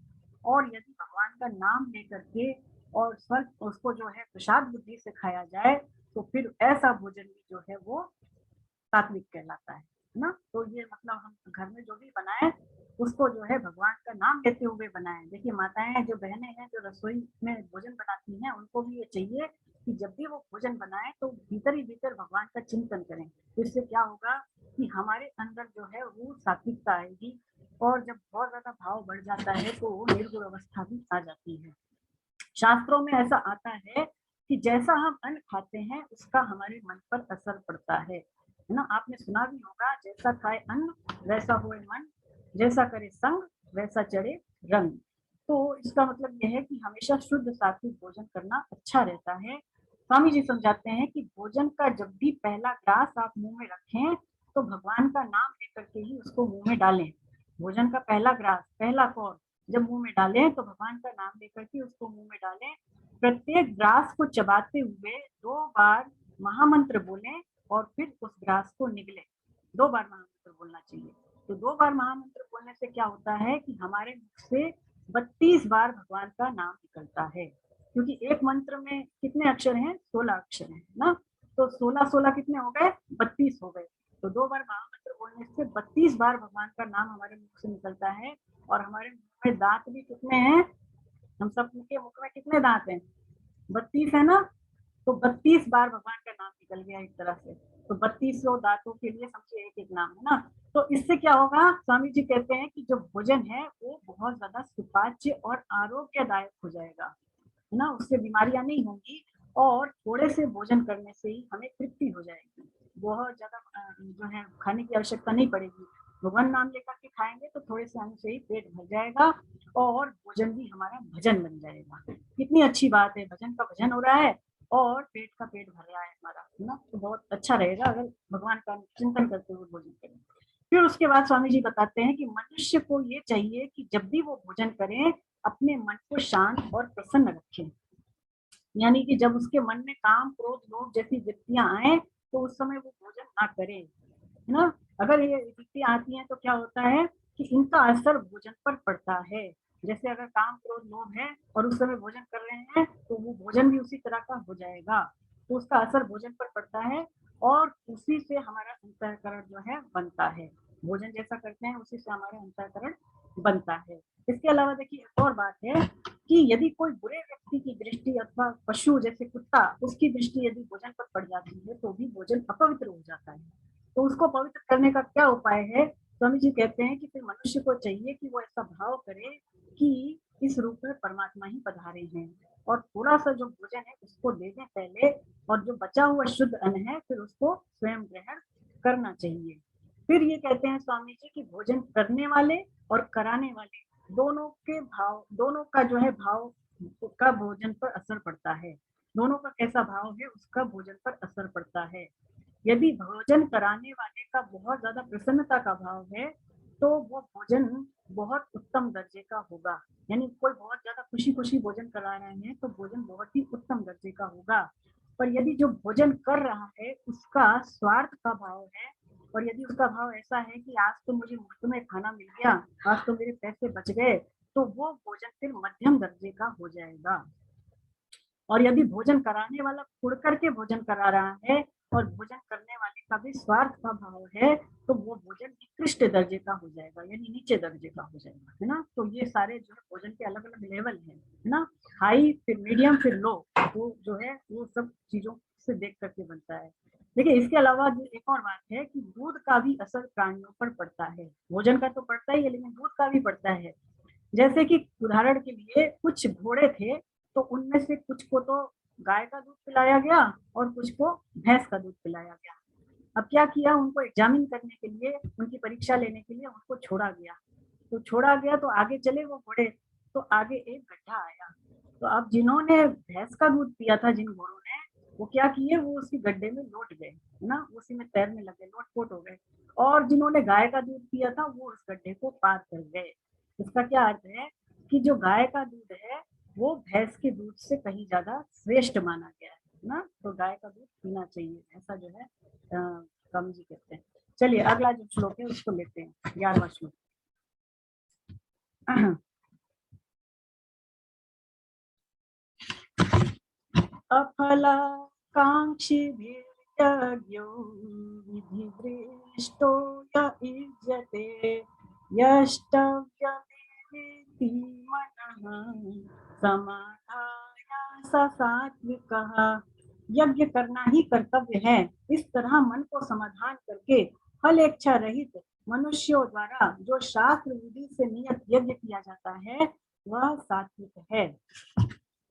और यदि भगवान का नाम लेकर के और स्वर्ग उसको जो है प्रसाद बुद्धि से खाया जाए तो फिर ऐसा भोजन भी जो है वो सात्विक कहलाता है ना। तो ये मतलब हम घर में जो भी बनाए उसको जो है भगवान का नाम लेते हुए बनाए। देखिए माताएं जो बहनें हैं जो रसोई में भोजन बनाती हैं उनको भी ये चाहिए कि जब भी वो भोजन बनाए तो भीतर ही भीतर भगवान का चिंतन करें। तो इससे क्या होगा कि हमारे अंदर जो है वो सात्विकता आएगी और जब बहुत ज्यादा भाव बढ़ जाता है तो निर्गुण अवस्था भी आ जाती है। शास्त्रों में ऐसा आता है कि जैसा हम अन्न खाते हैं उसका हमारे मन पर असर पड़ता है ना। आपने सुना भी होगा, जैसा खाए अन्न वैसा होए मन, जैसा करे संग वैसा चढ़े रंग। तो इसका मतलब यह है कि हमेशा शुद्ध सात्विक भोजन करना अच्छा रहता है। स्वामी जी समझाते हैं कि भोजन का जब भी पहला ग्रास आप मुंह में रखें तो भगवान का नाम लेकर के ही उसको मुंह में डालें। भोजन का पहला ग्रास, पहला कौर जब मुंह में डालें तो भगवान का नाम लेकर के उसको मुंह में डालें। प्रत्येक ग्रास को चबाते हुए 2 बार महामंत्र बोलें और फिर उस ग्रास को निगले। 2 बार महामंत्र बोलना चाहिए। तो 2 बार महामंत्र बोलने से क्या होता है कि हमारे मुख से 32 बार भगवान का नाम निकलता है। क्योंकि एक मंत्र में कितने अक्षर हैं? 16 अक्षर हैं ना। तो 16 कितने हो गए? 32 हो गए। तो 2 बार महामंत्र बोलने से 32 बार भगवान का नाम हमारे मुख से निकलता है। और हमारे मुख में दांत भी कितने हैं? हम सब के मुख में कितने दांत हैं? 32 है ना। तो 32 बार भगवान का नाम निकल गया एक तरह से। तो 32 दांतों के लिए समझिए एक एक नाम है ना। तो इससे क्या होगा, स्वामी जी कहते हैं कि जो भोजन है वो बहुत ज्यादा सुपाच्य और आरोग्यदायक हो जाएगा है ना। उससे बीमारियां नहीं होंगी और थोड़े से भोजन करने से ही हमें तृप्ति हो जाएगी। बहुत ज्यादा जो है खाने की आवश्यकता नहीं पड़ेगी। भगवान नाम लेकर के खाएंगे तो थोड़े से अन्न से ही पेट भर जाएगा और भोजन भी हमारा भजन बन जाएगा। कितनी अच्छी बात है, भजन का भजन हो रहा है और पेट का पेट भर रहा है हमारा है ना। तो बहुत अच्छा रहेगा अगर भगवान का चिंतन करते हुए भोजन करें। फिर उसके बाद स्वामी जी बताते हैं कि मनुष्य को ये चाहिए कि जब भी वो भोजन करें अपने मन को शांत और प्रसन्न रखें। यानी कि जब उसके मन में काम क्रोध लोभ जैसी वृत्तियां आए तो उस समय वो भोजन ना करे है ना। अगर ये वृत्तियां आती हैं तो क्या होता है कि इनका असर भोजन पर पड़ता है। जैसे अगर काम क्रोध लोभ है और उस समय भोजन कर रहे हैं तो वो भोजन भी उसी तरह का हो जाएगा। तो उसका असर भोजन पर पड़ता है और उसी से हमारा अंतःकरण जो है बनता है। भोजन जैसा करते हैं उसी से हमारा अंतःकरण बनता है। इसके अलावा देखिए एक और बात है कि यदि कोई बुरे व्यक्ति की दृष्टि अथवा पशु जैसे कुत्ता उसकी दृष्टि यदि भोजन पर पड़ जाती है तो भी भोजन अपवित्र हो जाता है। तो उसको पवित्र करने का क्या उपाय है? स्वामी जी कहते हैं कि फिर मनुष्य को चाहिए कि वो ऐसा भाव करे कि इस रूप में परमात्मा ही पधारे हैं और थोड़ा सा जो भोजन है उसको दे दें पहले और जो बचा हुआ शुद्ध अन्न है फिर उसको स्वयं ग्रहण करना चाहिए। फिर ये कहते हैं स्वामी जी कि भोजन करने वाले और कराने वाले दोनों के भाव, दोनों का जो है भाव का भोजन पर असर पड़ता है। दोनों का कैसा भाव है उसका भोजन पर असर पड़ता है। यदि भोजन कराने वाले का बहुत ज्यादा प्रसन्नता का भाव है तो वो भोजन बहुत उत्तम दर्जे का होगा। यानी कोई बहुत ज्यादा खुशी खुशी भोजन करा रहे हैं तो भोजन बहुत ही उत्तम दर्जे का होगा। पर यदि जो भोजन कर रहा है उसका स्वार्थ का भाव है और यदि उसका भाव ऐसा है कि आज तो मुझे मुफ्त में खाना मिल गया, आज तो मेरे पैसे बच गए, तो वो भोजन फिर मध्यम दर्जे का हो जाएगा। और यदि भोजन कराने वाला खुड़ करके भोजन करा रहा है और भोजन करने वाले का भी स्वार्थ का भाव है तो वो भोजन निकृष्ट दर्जे का हो जाएगा यानी नीचे दर्जे का हो जाएगा है ना। तो ये सारे जो है भोजन के अलग अलग लेवल है ना। हाई फिर मीडियम फिर लो, वो जो है वो सब चीजों से देख करके बनता है। देखिए इसके अलावा जो एक और बात है कि दूध का भी असर प्राणियों पर पड़ता है। भोजन का तो पड़ता ही है लेकिन दूध का भी पड़ता है। जैसे कि उदाहरण के लिए कुछ घोड़े थे तो उनमें से कुछ को तो गाय का दूध पिलाया गया और कुछ को भैंस का दूध पिलाया गया। अब क्या किया, उनको एग्जामिन करने के लिए, उनकी परीक्षा लेने के लिए उनको छोड़ा गया। तो छोड़ा गया तो आगे चले वो घोड़े, तो आगे एक गड्ढा आया। तो अब जिन्होंने भैंस का दूध पिया था जिन घोड़ों ने, वो क्या किए, वो उसी गड्ढे में लौट गए है ना, उसी में तैरने लगे, लोटपोट हो गए। और जिन्होंने गाय का दूध पिया था वो उस गड्ढे को पार कर गए। इसका क्या अर्थ है कि जो गाय का दूध है वो भैंस के दूध से कहीं ज्यादा श्रेष्ठ माना गया है ना। तो गाय का दूध पीना चाहिए, ऐसा जो है स्वामी जी कहते हैं। चलिए अगला जो श्लोक है उसको लेते हैं, 11वां श्लोक। अफलाकाङ्क्षिभिर्यज्ञो विधिदृष्टो य युज्यते यष्टव्यमेवेति मनः समाधाय स सात्विकः। यज्ञ करना ही कर्तव्य है, इस तरह मन को समाधान करके फल इच्छा रहित मनुष्यों द्वारा जो शास्त्र विधि से नियत यज्ञ किया जाता है वह सात्विक है।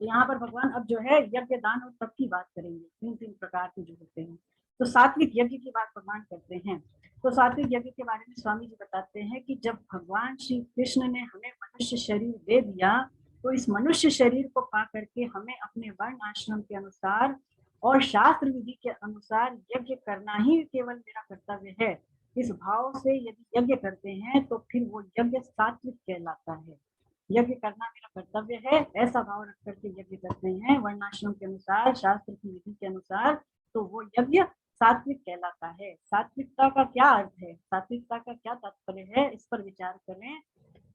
तो यहाँ पर भगवान अब जो है यज्ञ दान और तप की बात करेंगे, तीन प्रकार के जो होते हैं। तो सात्विक यज्ञ की बात भगवान करते हैं। तो सात्विक यज्ञ के बारे में स्वामी जी बताते हैं कि जब भगवान श्री कृष्ण ने हमें मनुष्य शरीर दे दिया तो इस मनुष्य शरीर को पा करके हमें अपने वर्ण आश्रम के अनुसार और शास्त्र विधि के अनुसार यज्ञ करना ही केवल मेरा कर्तव्य है, इस भाव से यदि यज्ञ करते हैं तो फिर वो यज्ञ सात्विक कहलाता है। यज्ञ करना मेरा कर्तव्य है ऐसा भाव रख करके यज्ञ करते हैं वर्णाश्रम के अनुसार, शास्त्र की विधि के अनुसार, तो वो यज्ञ सात्विक कहलाता है। सात्विकता का क्या अर्थ है, सात्विकता का क्या तात्पर्य है, इस पर विचार करें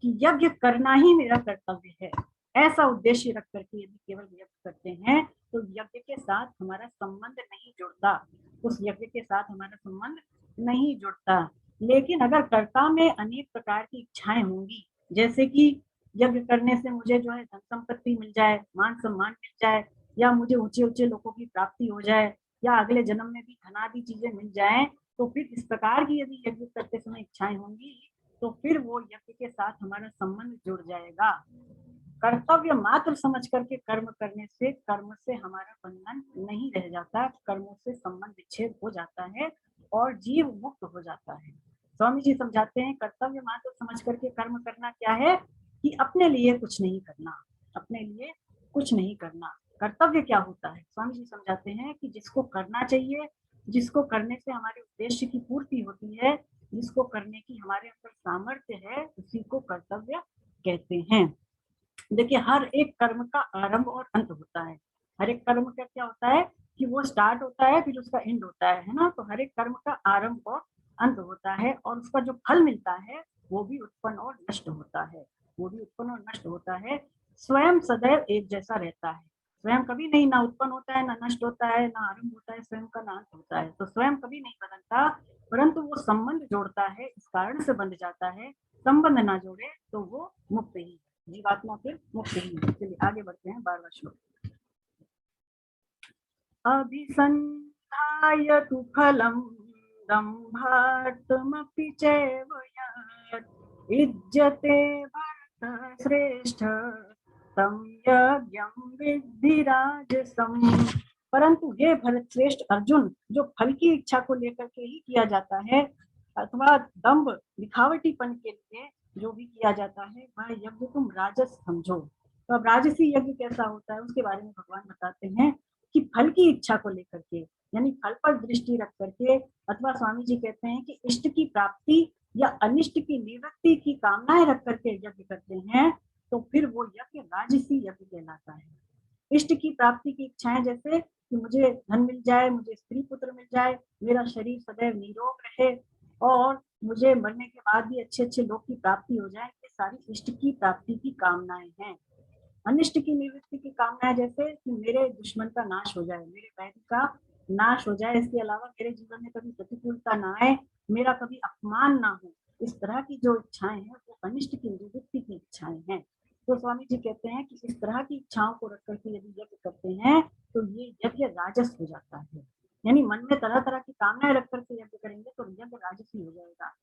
कि यज्ञ करना ही मेरा कर्तव्य है ऐसा उद्देश्य रख करके यदि केवल यज्ञ करते हैं तो यज्ञ के साथ हमारा संबंध नहीं जुड़ता, उस यज्ञ के साथ हमारा संबंध नहीं जुड़ता। लेकिन अगर कर्ता में अनेक प्रकार की इच्छाएं होंगी, जैसे कि यज्ञ करने से मुझे जो है धन संपत्ति मिल जाए, मान सम्मान मिल जाए, या मुझे ऊंचे ऊंचे लोगों की प्राप्ति हो जाए, या अगले जन्म में भी धनादि चीजें मिल जाएं, तो फिर इस प्रकार की यदि यज्ञ करते समय इच्छाएं होंगी तो फिर वो यज्ञ के साथ हमारा संबंध जुड़ जाएगा। कर्तव्य मात्र समझ करके कर्म करने से कर्म से हमारा बंधन नहीं रह जाता, कर्मों से संबंध विच्छेद हो जाता है और जीव मुक्त हो जाता है। स्वामी जी समझाते हैं कर्तव्य मात्र समझ करके कर्म करना क्या है कि अपने लिए कुछ नहीं करना, अपने लिए कुछ नहीं करना। कर्तव्य क्या होता है, स्वामी जी समझाते हैं कि जिसको करना चाहिए, जिसको करने से हमारे उद्देश्य की पूर्ति होती है, जिसको करने की हमारे अंदर सामर्थ्य है, उसी को कर्तव्य कहते हैं। देखिए हर एक कर्म का आरंभ और अंत होता है। हर एक कर्म का क्या होता है कि वो स्टार्ट होता है फिर उसका एंड होता है ना। तो हर एक कर्म का आरंभ और अंत होता है और उसका जो फल मिलता है वो भी उत्पन्न और नष्ट होता है, वो भी उत्पन्न और नष्ट होता है। स्वयं सदैव एक जैसा रहता है, स्वयं कभी नहीं ना उत्पन्न होता है ना नष्ट होता है ना आरंभ होता है, स्वयं का ना अंत होता है। तो स्वयं कभी नहीं बदलता, परंतु वो संबंध जोड़ता है, इस कारण से बंध जाता है। संबंध ना जोड़े तो वो मुक्त ही, जीवात्मा फिर मुक्त ही है। चलिए आगे बढ़ते हैं 12वां श्लोक। अभिसन्धाय तु फलं दम्भार्थमपि चैव यत् युज्यते भरतश्रेष्ठ तं यज्ञं विद्धि राजसम्। परंतु ये भरत श्रेष्ठ अर्जुन, जो फल की इच्छा को लेकर के ही किया जाता है अथवा दम्भ दिखावटीपन के लिए जो भी किया जाता है वह यज्ञ तुम राजस समझो। तो अब राजसी यज्ञ कैसा होता है उसके बारे में भगवान बताते हैं कि फल की इच्छा को लेकर के, यानी फल पर दृष्टि रख करके, अथवा स्वामी जी कहते हैं कि इष्ट की प्राप्ति या अनिष्ट की निवृत्ति की कामनाएं रख करके यज्ञ करते हैं, तो फिर वो यज्ञ राजसी यज्ञ कहलाता है। इष्ट की प्राप्ति की इच्छाएं, जैसे कि मुझे धन मिल जाए, मुझे स्त्री पुत्र मिल जाए, मेरा शरीर सदैव निरोग रहे और मुझे मरने के बाद भी अच्छे अच्छे लोग की प्राप्ति हो जाए, ये सारी इष्ट की प्राप्ति की कामनाएं हैं। अनिष्ट की निवृत्ति की कामना, जैसे कि मेरे दुश्मन का नाश हो जाए, मेरे वैरी का नाश हो जाए, इसके अलावा मेरे जीवन में कभी प्रतिकूलता ना आए, मेरा कभी अपमान ना हो, इस तरह की जो इच्छाएं हैं वो अनिष्ट की निवृत्ति की इच्छाएं हैं। तो स्वामी जी कहते हैं कि इस तरह की इच्छाओं को रख करके यदि यज्ञ करते हैं तो ये यज्ञ राजस हो जाता है, यानी मन में तरह तरह की कामनाएं रख करके यज्ञ करेंगे तो यज्ञ राजसी हो जाएगा।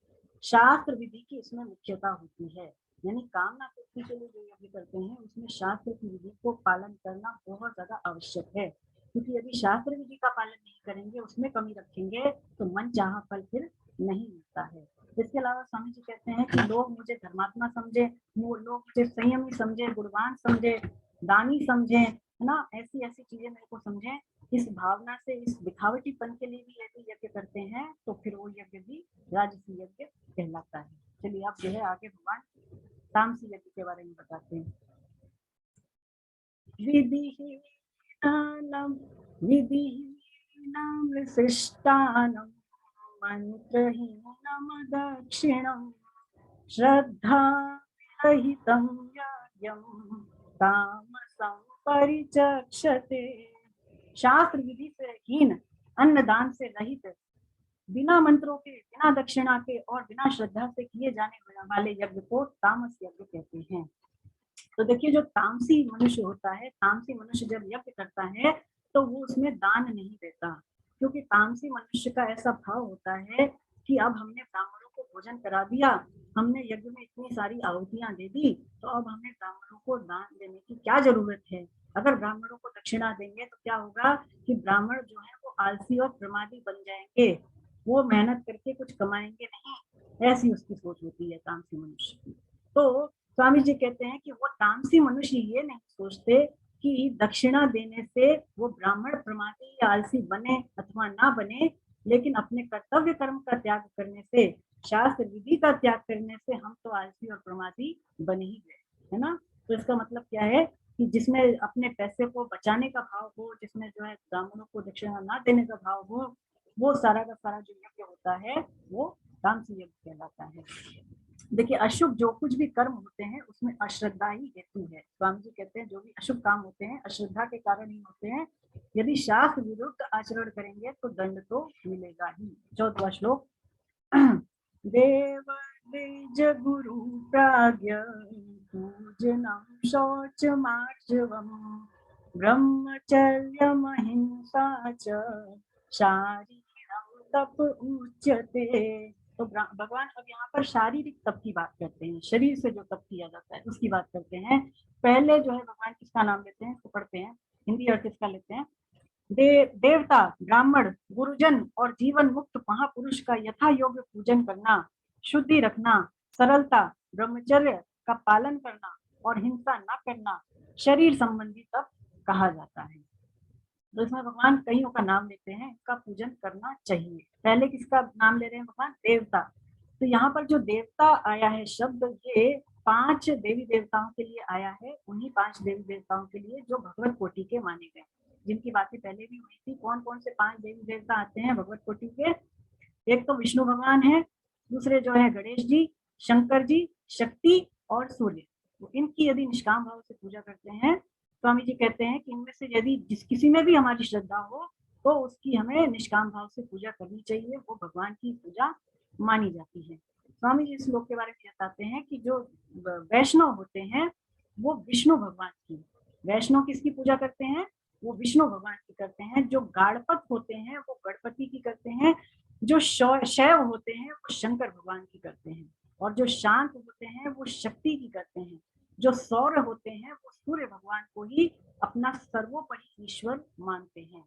शास्त्र विधि की इसमें मुख्यता होती है, यानी कामना पूर्ति के लिए जो यज्ञ करते हैं उसमें शास्त्र की विधि को पालन करना बहुत ज्यादा आवश्यक है, क्योंकि यदि शास्त्र विधि का पालन नहीं करेंगे, उसमें कमी रखेंगे तो मन चाहा फल फिर नहीं मिलता है। इसके अलावा स्वामी जी कहते हैं कि लोग मुझे धर्मात्मा समझे, वो लोग मुझे संयमी समझे, गुणवान समझे, दानी समझे, है ना, ऐसी ऐसी चीजें मेरे को समझे, इस भावना से, इस दिखावटीपन के लिए भी यदि यज्ञ करते हैं तो फिर वो यज्ञ भी राजसी यज्ञ कहलाता है। चलिए अब जो है आगे भगवान तामसी यज्ञ के बारे में बताते हैं। विधिहीनानां विशिष्टानां मंत्रहीनं दक्षिणं श्रद्धारहितं यज्ञं तामसं परिचक्षते। शास्त्र विधि से हीन, अन्नदान से रहित, बिना मंत्रों के, बिना दक्षिणा के और बिना श्रद्धा से किए जाने वाले यज्ञ को तामस यज्ञ कहते हैं। तो देखिए, जो तामसी मनुष्य होता है, तामसी मनुष्य जब यज्ञ करता है तो वो उसमें दान नहीं देता, क्योंकि तामसी मनुष्य का ऐसा भाव होता है कि अब हमने ब्राह्मणों को भोजन करा दिया, हमने यज्ञ में इतनी सारी आहुतियां दे दी, तो अब हमें ब्राह्मणों को दान देने की क्या जरूरत है। अगर ब्राह्मणों को दक्षिणा देंगे तो क्या होगा कि ब्राह्मण जो है वो आलसी और प्रमादी बन जाएंगे, वो मेहनत करके कुछ कमाएंगे नहीं, ऐसी उसकी सोच होती है तामसी मनुष्य की। तो स्वामी जी कहते हैं कि वो तामसी मनुष्य ये नहीं सोचते कि दक्षिणा देने से वो ब्राह्मण प्रमादी या आलसी बने अथवा ना बने, लेकिन अपने कर्तव्य कर्म का त्याग करने से, शास्त्र विधि का त्याग करने से हम तो आलसी और प्रमादी बन ही गए, है ना। तो इसका मतलब क्या है कि जिसमें अपने पैसे को बचाने का भाव हो, जिसमें जो है ब्राह्मणों को दक्षिणा ना देने का भाव हो, वो सारा का सारा जो यज्ञ होता है वो तामसी यज्ञ कहलाता है। देखिए, अशुभ जो कुछ भी कर्म होते हैं उसमें अश्रद्धा ही हेतु है। स्वामी जी कहते हैं जो भी अशुभ काम होते हैं अश्रद्धा के कारण ही होते हैं, यदि शास्त्र विरुद्ध आचरण करेंगे तो दंड तो मिलेगा ही। 14वां श्लोक। देव द्विज गुरु प्राज्ञ पूजनम शौचमार्जवम ब्रह्मचर्यम अहिंसा च शारीरम तप उच्यते। तो भगवान अब यहाँ पर शारीरिक तप की बात करते हैं, शरीर से जो तप किया जाता है उसकी बात करते हैं। पहले जो है भगवान किसका नाम लेते हैं, इसको पढ़ते हैं, हिंदी अर्थ इसका लेते हैं। देवता, ब्राह्मण, गुरुजन और जीवन मुक्त महापुरुष का यथा योग्य पूजन करना, शुद्धि रखना, सरलता, ब्रह्मचर्य का पालन करना और हिंसा न करना शरीर संबंधी तप कहा जाता है। तो इसमें भगवान कईयों का नाम लेते हैं, इनका पूजन करना चाहिए। पहले किसका नाम ले रहे हैं भगवान, देवता। तो यहाँ पर जो देवता आया है शब्द, ये 5 देवी देवताओं के लिए आया है, उन्हीं 5 देवी देवताओं के लिए जो भगवत कोटि के माने गए, जिनकी बातें पहले भी हुई थी। कौन कौन से 5 देवी देवता आते हैं भगवत कोटि के, एक तो विष्णु भगवान है, दूसरे जो है गणेश जी, शंकर जी, शक्ति और सूर्य। तो इनकी यदि निष्काम भाव से पूजा करते हैं, स्वामी जी कहते हैं कि इनमें से यदि जिस किसी में भी हमारी श्रद्धा हो तो उसकी हमें निष्काम भाव से पूजा करनी चाहिए, वो भगवान की पूजा मानी जाती है। स्वामी जी इस श्लोक के बारे में बताते हैं कि जो वैष्णव होते हैं वो विष्णु भगवान की, वैष्णव किसकी पूजा करते हैं, वो विष्णु भगवान की करते हैं। जो गाणपत होते हैं वो गणपति की करते हैं, जो शैव होते हैं वो शंकर भगवान की करते हैं, और जो शांत होते हैं वो शक्ति की करते हैं, जो सौर्य होते हैं वो सूर्य भगवान को ही अपना सर्वोपरि ईश्वर मानते हैं।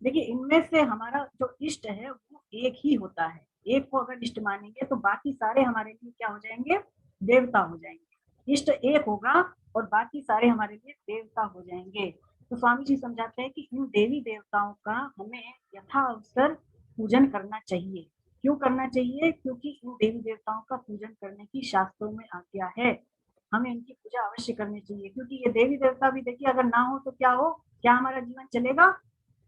देखिए, इनमें से हमारा जो इष्ट है वो एक ही होता है, एक को अगर इष्ट मानेंगे तो बाकी सारे हमारे लिए क्या हो जाएंगे, देवता हो जाएंगे। इष्ट एक होगा और बाकी सारे हमारे लिए देवता हो जाएंगे। तो स्वामी जी समझाते हैं कि इन देवी देवताओं का हमें यथा अवसर पूजन करना चाहिए। क्यों करना चाहिए, क्योंकि इन देवी देवताओं का पूजन करने की शास्त्रों में आज्ञा है, हमें इनकी पूजा अवश्य करनी चाहिए। क्योंकि ये देवी देवता भी देखिए अगर ना हो तो क्या हो, क्या हमारा जीवन चलेगा,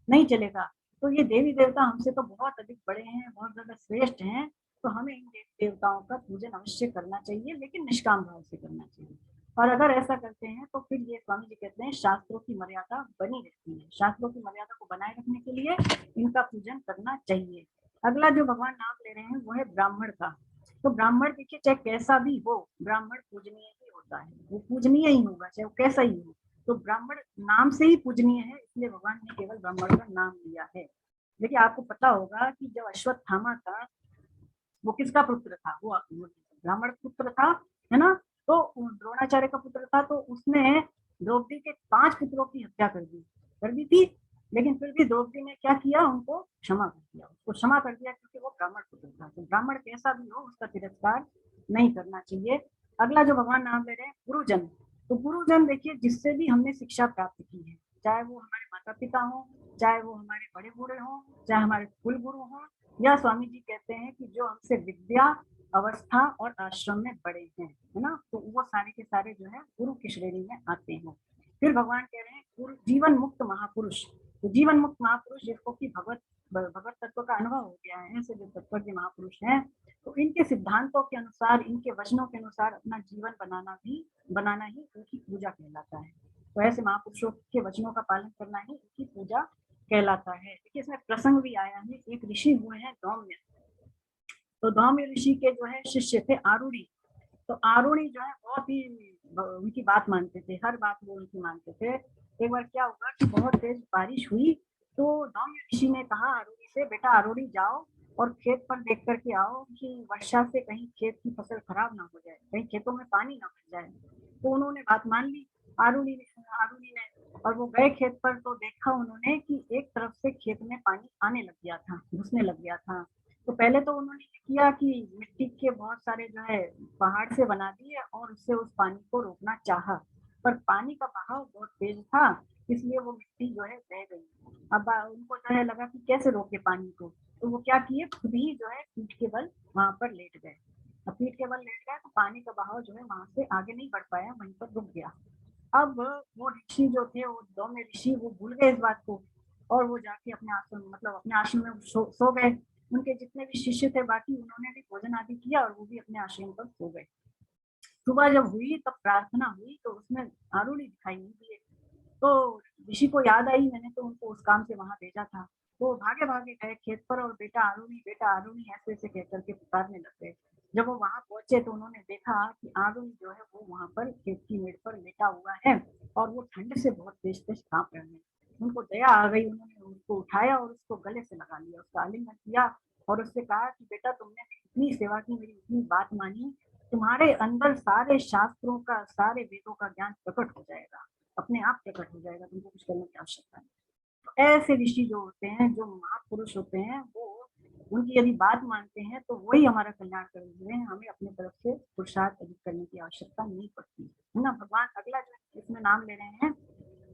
नहीं चलेगा। तो ये देवी देवता हमसे तो बहुत अधिक बड़े हैं, बहुत ज्यादा श्रेष्ठ हैं, तो हमें इन देवी देवताओं का पूजन अवश्य करना चाहिए, लेकिन निष्काम भाव से करना चाहिए। और अगर ऐसा करते हैं तो फिर ये स्वामी जी कहते हैं शास्त्रों की मर्यादा बनी रहती है, शास्त्रों की मर्यादा को बनाए रखने के लिए इनका पूजन करना चाहिए। अगला जो भगवान नाम ले रहे हैं वो है ब्राह्मण का। तो ब्राह्मण देखिए चाहे कैसा भी हो, ब्राह्मण पूजनीय ही होता है, वो पूजनीय ही होगा चाहे वो कैसा ही हो। तो ब्राह्मण नाम से ही पूजनीय है, इसलिए भगवान ने केवल ब्राह्मण का नाम लिया है। देखिए, आपको पता होगा कि जब अश्वत्थामा था वो किसका पुत्र था, वो ब्राह्मण पुत्र था, है ना। तो द्रोणाचार्य का पुत्र था, तो उसने द्रौपदी के 5 पुत्रों की हत्या कर दी थी, लेकिन फिर भी द्रौपदी ने क्या किया, उनको क्षमा कर दिया, उसको क्षमा कर दिया, क्योंकि वो ब्राह्मण पुत्र था। तो ब्राह्मण कैसा भी हो उसका तिरस्कार नहीं करना चाहिए। अगला जो भगवान नाम ले रहे हैं गुरुजन। तो गुरुजन देखिए जिससे भी हमने शिक्षा प्राप्त की है, चाहे वो हमारे माता पिता हो, चाहे वो हमारे बड़े बूढ़े हों, चाहे हमारे कुल गुरु हों, या स्वामी जी कहते हैं कि जो हमसे विद्या, अवस्था और आश्रम में बड़े हैं, है ना, तो वो सारे के सारे जो है गुरु की श्रेणी में आते हैं। फिर भगवान कह रहे हैं गुरु जीवन मुक्त महापुरुष। तो जीवन मुक्त महापुरुष जिसको कि भगवत तत्व का अनुभव हो गया है, ऐसे जो तत्व के महापुरुष हैं, तो इनके सिद्धांतों के अनुसार, इनके वचनों के अनुसार अपना जीवन बनाना ही उनकी पूजा कहलाता है। तो ऐसे महापुरुषों के वचनों का पालन करना ही उनकी पूजा कहलाता है। देखिए इसमें प्रसंग भी आया है, एक ऋषि हुए हैं धौम्य, तो धौम्य ऋषि के जो है शिष्य थे आरुणि। तो आरुणि जो है बहुत ही उनकी बात मानते थे, हर बात वो उनकी मानते थे। एक बार क्या हुआ कि बहुत तेज बारिश हुई, तो धौम्य ऋषि ने कहा आरुणि से, बेटा आरुणि जाओ और खेत पर देख करके आओ कि वर्षा से कहीं खेत की फसल खराब ना हो जाए, कहीं खेतों में पानी ना भर जाए। तो उन्होंने बात मान ली आरुणि ने, और वो गए खेत पर, तो देखा उन्होंने कि एक तरफ से खेत में पानी आने लग गया था, घुसने लग गया था। तो पहले तो उन्होंने किया कि मिट्टी के बहुत सारे जो है पहाड़ से बना दिए और उससे उस पानी को रोकना चाहा, पर पानी का बहाव बहुत तेज था, इसलिए वो मिट्टी जो है बह गई। अब उनको जो है लगा कि कैसे रोके पानी को, तो वो क्या किए, खुद ही जो है पीठ के बल वहां पर लेट गए। अब पीठ के बल लेट गए तो पानी का बहाव जो है वहां से आगे नहीं बढ़ पाया, वहीं पर रुक गया। अब वो ऋषि जो थे, वो दोनों ऋषि, वो भूल गए इस बात को, और वो जाके अपने आश्रम, मतलब अपने आश्रम में सो गए। उनके जितने भी शिष्य थे बाकी, उन्होंने भी भोजन आदि किया और वो भी अपने आश्रम पर सो गए। सुबह जब हुई तब प्रार्थना हुई, तो उसमें आरुणि दिखाई नहीं दिए। तो ऋषि को याद आई, मैंने तो उनको उस काम से वहां भेजा था। तो भागे भागे गए खेत पर और बेटा आरुणि ऐसे ऐसे कह करके पुकारने लग गए। जब वो वहां पहुंचे तो उन्होंने देखा कि आरुणि जो है वो वहां पर खेत की मेड़ पर लेटा हुआ है और वो ठंड से बहुत तेज तेज कांप रहे हैं। उनको दया आ गई, उन्होंने उसको उठाया और उसको गले से लगा लिया, उसका आलिंगन किया और उससे कहा कि बेटा तुमने इतनी सेवा की, मेरी इतनी बात मानी, तुम्हारे अंदर सारे शास्त्रों का, सारे वेदों का ज्ञान प्रकट हो जाएगा, अपने आप प्रकट हो जाएगा, तुमको कुछ करने की आवश्यकता नहीं। तो ऐसे ऋषि जो होते हैं, जो महापुरुष होते हैं, वो उनकी यदि बात मानते हैं तो वही हमारा कल्याण करेंगे, हमें अपने तरफ से पुरुषार्थ अधिक करने की आवश्यकता नहीं पड़ती है ना। भगवान अगला जो इसमें नाम ले रहे हैं,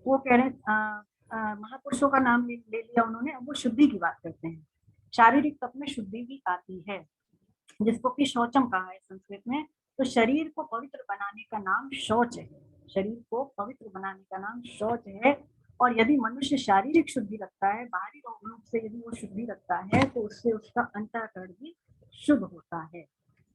वो कह रहे हैं महापुरुषों का नाम ले लिया उन्होंने, अब वो शुद्धि की बात करते हैं। शारीरिक तत्व में शुद्धि भी आती है, जिसको कि शौचम कहा है संस्कृत में। तो शरीर को पवित्र बनाने का नाम शौच है, शरीर को पवित्र बनाने का नाम शौच है। और यदि मनुष्य शारीरिक शुद्धि रखता है, बाहरी रूप से यदि वो शुद्धि रखता है, तो उससे उसका अंतःकरण भी शुद्ध होता है।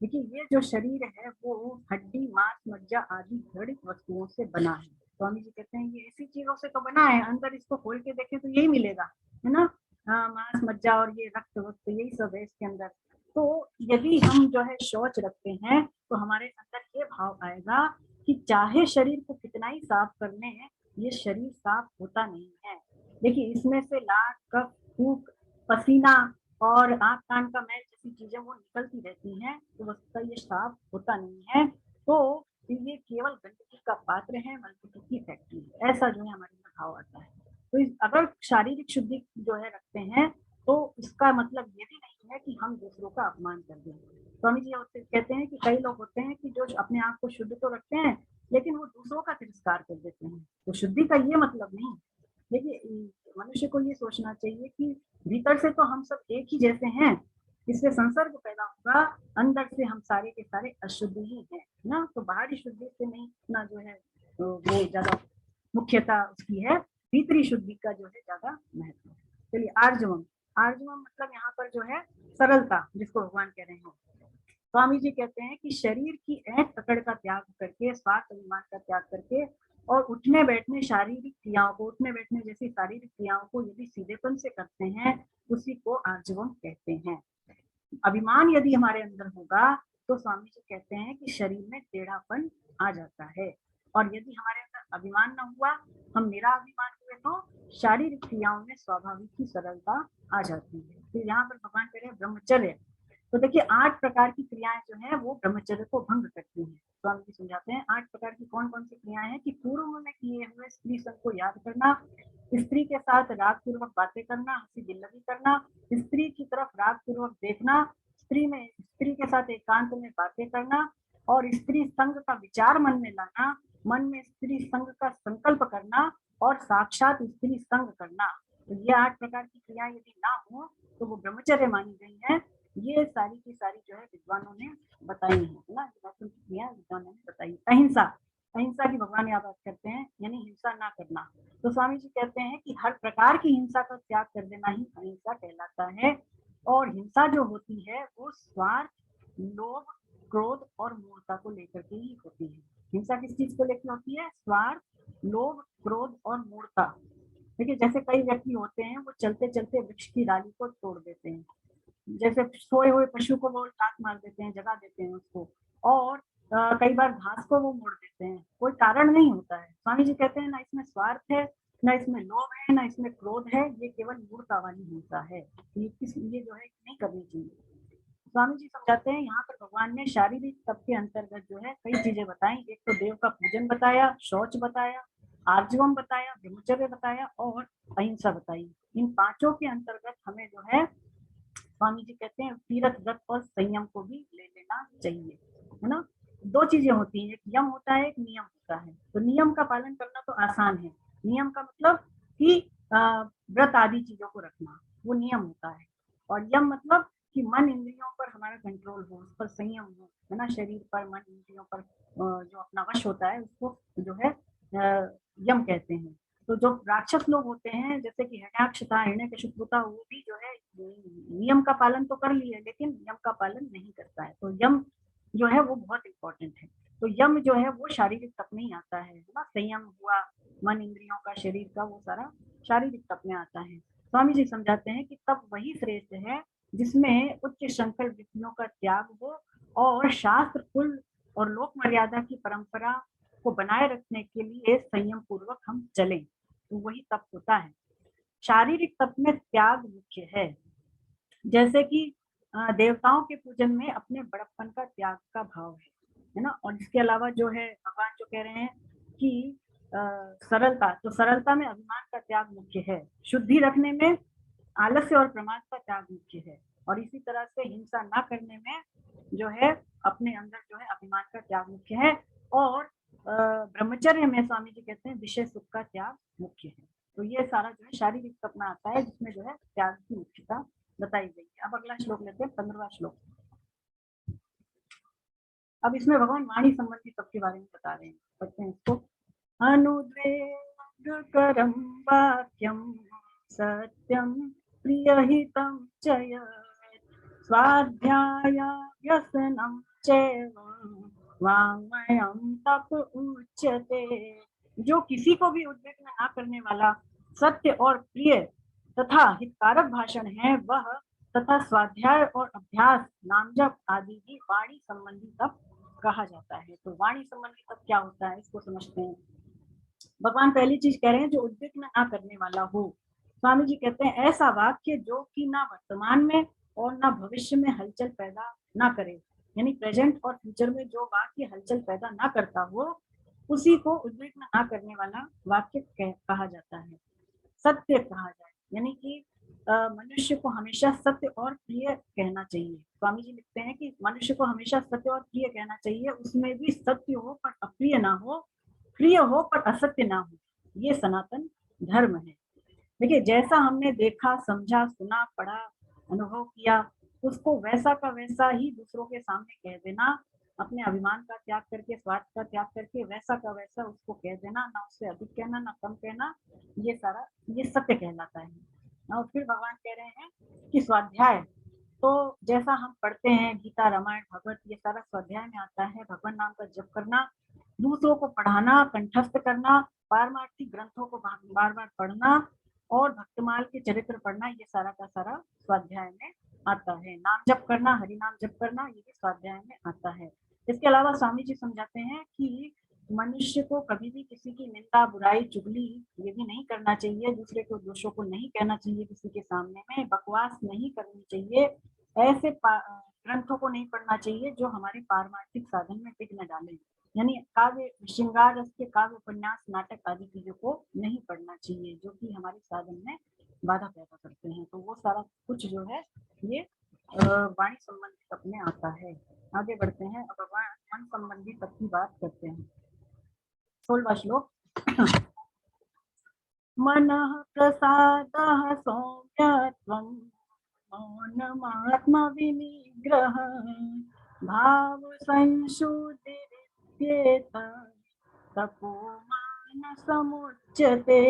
देखिए ये जो शरीर है वो हड्डी, मांस, मज्जा आदि घड़ित वस्तुओं से बना है। स्वामी जी कहते हैं ये ऐसी चीजों से तो बना है, अंदर इसको खोल के देखें तो यही मिलेगा, है ना। मांस, मज्जा और ये रक्त वक्त यही सब है इसके अंदर। तो यदि हम जो है शौच रखते हैं तो हमारे अंदर ये भाव आएगा कि चाहे शरीर को कितना ही साफ कर लें, ये शरीर साफ होता नहीं है। देखिए इसमें से लार, कफ, थूक, पसीना और आंख कान का मैल जैसी चीजें वो निकलती रहती हैं, तो वस्तुतः ये साफ होता नहीं है। तो ये केवल गंदगी का पात्र है, गंदगी की फैक्ट्री है, ऐसा जो है हमारे में भाव आता है। तो अगर शारीरिक शुद्धि जो है रखते हैं, तो इसका मतलब ये भी नहीं है कि हम दूसरों का अपमान कर दें। स्वामी जी कहते हैं कि कई लोग होते हैं कि जो अपने आप को शुद्ध तो रखते हैं, लेकिन वो दूसरों का तिरस्कार कर देते हैं। तो शुद्धि का ये मतलब नहीं। देखिए मनुष्य को ये सोचना चाहिए कि भीतर से तो हम सब एक ही जैसे हैं, इससे संसर्ग पैदा होगा, अंदर से हम सारे के सारे अशुद्ध ही हैं ना। तो बाहरी शुद्धि से नहीं इतना जो है तो वो ज्यादा मुख्यता उसकी है, भीतरी शुद्धि का जो है ज्यादा महत्व है। चलिए आर्जवम, आर्जवम मतलब यहाँ पर जो है सरलता, जिसको भगवान कह रहे हैं। स्वामी जी कहते हैं कि शरीर की ऐंठ पकड़ का त्याग करके, स्वार्थ अभिमान का त्याग करके और उठने बैठने शारीरिक क्रियाओं को, उठने बैठने जैसी शारीरिक क्रियाओं को यदि सीधेपन से करते हैं, उसी को आर्जवम कहते हैं। अभिमान यदि हमारे अंदर होगा तो स्वामी जी कहते हैं कि शरीर में टेढ़ापन आ जाता है। और यदि हमारे अंदर अभिमान न हुआ, हम निराभिमान हुए, तो शारीरिक क्रियाओं में स्वाभाविक ही सरलता आ जाती है। तो यहाँ पर भगवान कह रहे हैं ब्रह्मचर्य। तो देखिए 8 प्रकार की क्रियाएं जो है वो ब्रह्मचर्य को भंग करती हैं। स्वामी जी समझाते हैं 8 प्रकार की कौन कौन सी क्रियाएं हैं कि पूर्व में किए हुए स्त्री संग को याद करना, स्त्री के साथ राग पूर्वक बातें करना, हंसी दिल्लगी करना, स्त्री की तरफ राग पूर्वक देखना, स्त्री के साथ एकांत में बातें करना और स्त्री संग का विचार मन में लाना, मन में स्त्री संग का संकल्प करना और साक्षात स्त्री संग करना। तो ये 8 प्रकार की क्रियाएं यदि ना हो तो वो ब्रह्मचर्य मानी गई है। ये सारी की सारी जो है विद्वानों ने बताई है ना, क्रिया विद्वानों ने बताई। अहिंसा, अहिंसा की भगवान यहाँ बात करते हैं, यानी हिंसा ना करना। तो स्वामी जी कहते हैं कि हर प्रकार की हिंसा का त्याग कर देना ही अहिंसा कहलाता है। और हिंसा जो होती है वो स्वार्थ, लोभ, क्रोध और मूर्खता को लेकर के ही होती है। हिंसा किस चीज को लेकर होती है? स्वार्थ, लोभ, क्रोध और मूर्खता। देखिए जैसे कई व्यक्ति होते हैं वो चलते चलते वृक्ष की डाली को तोड़ देते हैं, जैसे सोए हुए पशु को वो लात मार देते हैं, जगा देते हैं उसको, और कई बार घास को वो मोड़ देते हैं, कोई कारण नहीं होता है। स्वामी जी कहते हैं ना इसमें स्वार्थ है, ना इसमें लोभ है, ना इसमें क्रोध है, ये केवल मूर्खता वाली हिंसा है। ये जो है नहीं करनी चाहिए। स्वामी जी समझाते हैं यहाँ पर भगवान ने शारीरिक तप के अंतर्गत जो है कई चीजें बताई। एक तो देव का पूजन बताया, शौच बताया, आर्जवम बताया, ब्रह्मचर्य बताया और अहिंसा बताई। इन पांचों के अंतर्गत हमें जो है स्वामी जी कहते हैं तीरथ व्रत और संयम को भी ले लेना चाहिए, है ना। दो चीजें होती हैं, एक यम होता है, एक नियम होता है। तो नियम का पालन करना तो आसान है, नियम का मतलब कि व्रत आदि चीजों को रखना, वो नियम होता है। और यम मतलब कि मन इंद्रियों पर हमारा कंट्रोल हो, उस पर संयम हो, है ना, शरीर पर मन इंद्रियों पर जो अपना वश होता है उसको जो है यम कहते हैं। तो जो राक्षस लोग होते हैं जैसे कि हिरण्याक्ष था, हिरण्यकशिपु था, वो भी जो है नियम का पालन तो कर लिए लेकिन यम का पालन नहीं करता है। तो यम जो है वो बहुत इंपॉर्टेंट है। तो यम जो है वो शारीरिक तप में ही आता है ना। संयम हुआ मन इंद्रियों का, शरीर का, वो सारा शारीरिक तप में आता है। स्वामी जी समझाते हैं कि तप वही श्रेष्ठ है जिसमें उच्च संकल्प वृत्तियों का त्याग हो और शास्त्र, कुल और लोक मर्यादा की परंपरा को बनाए रखने के लिए संयम पूर्वक हम चलें, तो वही तप होता है। शारीरिक तप में त्याग मुख्य है, जैसे कि देवताओं के पूजन में अपने बड़प्पन का त्याग का भाव है ना। और इसके अलावा जो है भगवान जो कह रहे हैं कि सरलता, तो सरलता में अभिमान का त्याग मुख्य है। शुद्धि रखने में आलस्य और प्रमाद का त्याग मुख्य है। और इसी तरह से हिंसा ना करने में जो है अपने अंदर जो है अभिमान का त्याग मुख्य है। और ब्रह्मचर्य में स्वामी जी कहते हैं विषय सुख का त्याग मुख्य है। तो ये सारा जो है शारीरिक तप में आता है जिसमें जो है त्याग की मुख्यता बताई गई है। अब अगला श्लोक लेते हैं, 15वां श्लोक। अब इसमें भगवान वाणी संबंधी तप के बारे में बता रहे हैं, पढ़ते हैं इसको। अनुद्वेगकरं वाक्यं सत्यं प्रियहितं च यत् स्वाध्यायाभ्यसनं चैव वाङ्मयं तप उच्यते। जो किसी को भी उद्विग्न न करने वाला, सत्य और प्रिय तथा हितकारक भाषण है वह, तथा स्वाध्याय और अभ्यास, नामजप आदि भी वाणी संबंधी तप कहा जाता है। तो वाणी संबंधी तप क्या होता है इसको समझते हैं। भगवान पहली चीज कह रहे हैं जो उद्विग्न ना करने वाला हो। स्वामी जी कहते हैं ऐसा वाक्य जो कि ना वर्तमान में और ना भविष्य में हलचल पैदा ना करे, यानी प्रेजेंट और फ्यूचर में जो वाक्य हलचल पैदा ना करता हो उसी को उद्विग्न ना करने वाला वाक्य कहा जाता है। सत्य कहा जाए, यानी कि मनुष्य को हमेशा सत्य और प्रिय कहना चाहिए। स्वामी जी लिखते हैं कि मनुष्य को हमेशा सत्य और प्रिय कहना चाहिए, उसमें भी सत्य हो पर अप्रिय ना हो, प्रिय हो पर असत्य ना हो, ये सनातन धर्म है। देखिए जैसा हमने देखा, समझा, सुना, पढ़ा, अनुभव किया, उसको वैसा का वैसा ही दूसरों के सामने कह देना, अपने अभिमान का त्याग करके, स्वार्थ का त्याग करके वैसा का वैसा उसको कह देना, ना उससे अधिक कहना ना कम कहना, ये सारा ये सत्य कहलाता है। और फिर भगवान कह रहे हैं कि स्वाध्याय, तो जैसा हम पढ़ते हैं गीता, रामायण, भगवत, ये सारा स्वाध्याय में आता है। भगवान नाम का जप करना, दूसरों को पढ़ाना, कंठस्थ करना, पारमार्थिक ग्रंथों को बार बार पढ़ना और भक्तमाल के चरित्र पढ़ना, ये सारा का सारा स्वाध्याय में आता है। नाम जप करना, हरि नाम जप करना, ये भी स्वाध्याय में आता है। इसके अलावा स्वामी जी समझाते हैं कि मनुष्य को कभी भी किसी की निंदा, बुराई, चुगली ये भी नहीं करना चाहिए, दूसरे को दोषों को नहीं कहना चाहिए, किसी के सामने में बकवास नहीं करनी चाहिए, ऐसे ग्रंथों को नहीं पढ़ना चाहिए जो हमारे पारमार्थिक साधन में विघ्न डाले, यानी काव्य, श्रृंगार रस के काव्य, उपन्यास, नाटक आदि चीजों को नहीं पढ़ना चाहिए जो कि हमारे साधन में बाधा पैदा करते हैं। तो वो सारा कुछ जो है ये वाणी संबंधी तप में आता है। आगे बढ़ते हैं, अब मन संबंधी तप की बात करते हैं। 16वां श्लोक। मनः प्रसादः सौम्यत्वं मौनमात्मविनिग्रह भाव संशुद्धिरित्येत तपो मानसमुच्यते।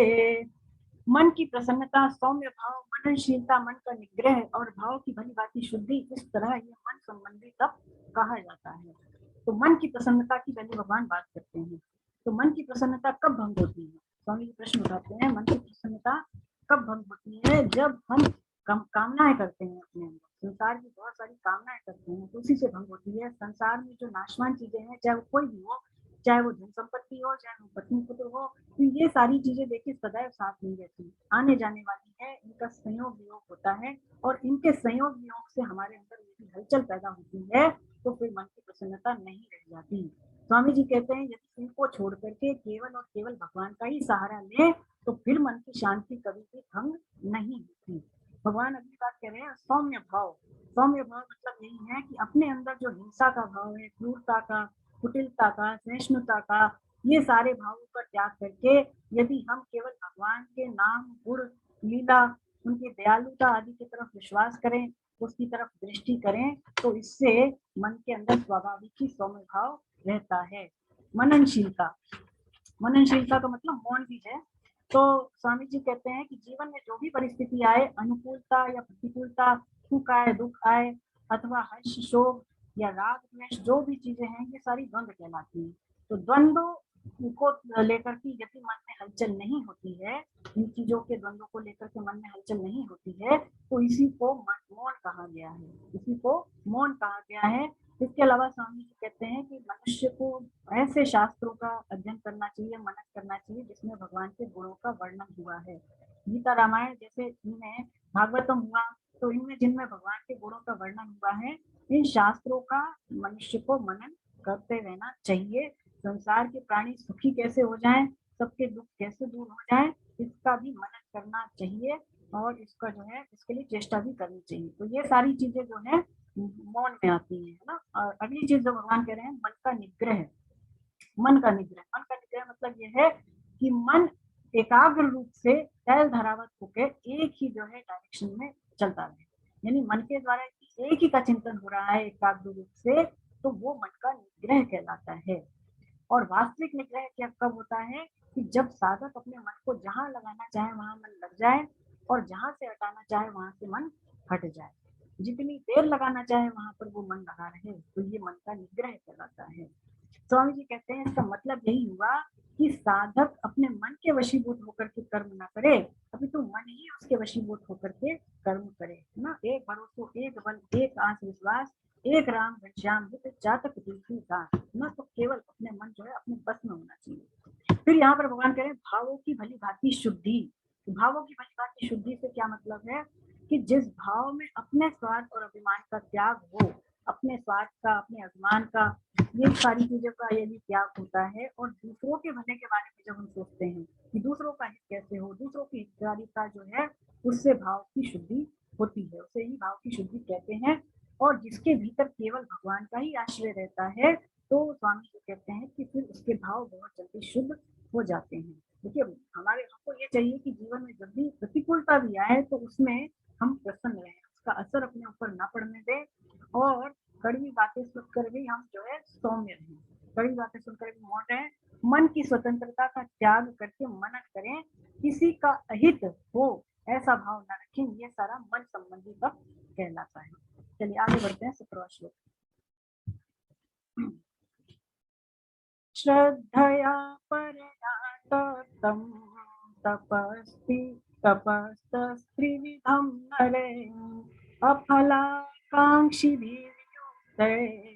मन की प्रसन्नता, सौम्य भाव, मननशीलता, मन का निग्रह और भाव की भली भांति शुद्धि, इस तरह ये मन संबंधी तप कहा जाता है। तो मन की प्रसन्नता की पहले भगवान बात करते हैं। तो मन की प्रसन्नता कब भंग होती है? स्वामी जी प्रश्न उठाते हैं, मन की प्रसन्नता कब भंग होती है? जब हम कामनाएं करते हैं, अपने अंदर संसार की बहुत सारी कामनाएं करते हैं, तो उसी से भंग होती है। संसार में जो नाशवान चीजें हैं, चाहे वो कोई भी हो, चाहे वो धन संपत्ति हो, चाहे वो पत्नी पुत्र हो, तो ये सारी चीजें देखिए सदैव साथ नहीं रहती, आने जाने वाली है, इनका संयोग वियोग होता है, और इनके संयोग वियोग से हमारे अंदर यदि हलचल पैदा होती है तो फिर मन की प्रसन्नता नहीं रह जाती। स्वामी जी कहते हैं, यदि इनको छोड़ करके केवल और केवल भगवान का ही सहारा लें तो फिर मन की शांति कभी भी भंग नहीं होती। भगवान अगली बात कह रहे हैं, सौम्य भाव। सौम्य भाव मतलब यही है कि अपने अंदर जो हिंसा का भाव है, क्रूरता का, कुटिलता का, सहिष्णुता का, ये सारे भावों का त्याग करके यदि हम केवल भगवान के नाम, गुण, लीला, उनकी दयालुता आदि की तरफ विश्वास करें, उसकी तरफ दृष्टि करें, तो इससे मन के अंदर स्वाभाविक ही सौम्य भाव रहता है। मननशीलता, मननशीलता का मतलब मौन भी है। तो स्वामी जी कहते हैं कि जीवन में जो भी परिस्थिति आए, अनुकूलता या प्रतिकूलता, सुख आए, दुख आए, अथवा हर्ष, शोक या राग द्वेष, जो भी चीजें हैं, ये सारी द्वंद्व कहलाती हैं। तो द्वंद्व को लेकर के यदि मन में हलचल नहीं होती है, इन चीजों के द्वंद्व को लेकर के मन में हलचल नहीं होती है, तो इसी को मौन कहा गया है, इसी को मौन कहा गया है। इसके अलावा स्वामी जी कहते हैं कि मनुष्य को ऐसे शास्त्रों का अध्ययन करना चाहिए, मनन करना चाहिए जिसमें भगवान के गुणों का वर्णन हुआ है। गीता, रामायण जैसे इनमें, भागवतम हुआ, तो इनमें जिनमें भगवान के गुणों का वर्णन हुआ है, इन शास्त्रों का मनुष्य को मनन करते रहना चाहिए। संसार के प्राणी सुखी कैसे हो जाएं, सबके दुख कैसे दूर हो जाएं, इसका भी मनन करना चाहिए, और इसका जो है इसके लिए चेष्टा भी करनी चाहिए। तो ये सारी चीजें जो है मौन में आती है ना। और अगली चीज जो भगवान कह रहे हैं, मन का निग्रह। मन का निग्रह, मन का निग्रह मतलब ये है कि मन एकाग्र रूप से तैल धरावत होकर एक ही जो है डायरेक्शन में चलता रहे, यानी मन के द्वारा एक ही का चिंतन हो रहा है एकाग्र रूप से, तो वो मन का निग्रह कहलाता है। और वास्तविक निग्रह क्या कब होता है कि जब साधक अपने मन को जहां लगाना चाहे वहां मन लग जाए, और जहां से हटाना चाहे वहां से मन हट जाए। जितनी देर लगाना चाहे वहां पर वो मन लगा रहे, तो ये मन का निग्रह कहलाता है। स्वामी जी कहते हैं, इसका मतलब यही हुआ कि साधक अपने मन के वशीभूत होकर के कर्म ना करे, अभी तो मन ही उसके वशीभूत होकर के कर्म करे ना। एक भरोसो, एक बल, एक आस विश्वास, एक राम घनश्याम हित चातक तुलसी दास ना। तो केवल अपने मन जो है अपने बस में होना चाहिए। फिर यहाँ पर भगवान कह रहे हैं, भावों की भली भांति शुद्धि। भावों की भली भांति शुद्धि से क्या मतलब है कि जिस भाव में अपने स्वार्थ और अभिमान का त्याग हो, अपने स्वार्थ का, अपने अभिमान का, ये सारी चीजों का यदि त्याग होता है, और दूसरों के भले के बारे में जब हम सोचते हैं कि दूसरों का हित कैसे हो, दूसरों की हितकारिता जो है, उससे भाव की शुद्धि होती है, उसे ही भाव की शुद्धि कहते हैं। और जिसके भीतर केवल भगवान का ही आश्रय रहता है, तो स्वामी जी कहते हैं कि फिर उसके भाव बहुत जल्दी शुद्ध हो जाते हैं। देखिए, हमको ये चाहिए कि जीवन में जब भी प्रतिकूलता भी आए तो उसमें हम प्रसन्न रहें, उसका असर अपने ऊपर ना पड़ने दें, और कड़वी बातें सुनकर भी हम जो है सौम्य रहें, कड़वी बातें सुनकर भी मौन रहें, मन की स्वतंत्रता का त्याग करके मनन करें, किसी का अहित हो ऐसा भाव न रखें। ये सारा मन संबंधी का कहलाता है। चलिए आगे बढ़ते हैं 17वां श्लोक। श्रद्धया परयाततं तपस्तस्त्रिविधं नरे अफलाकांक्षिभिर्युक्ते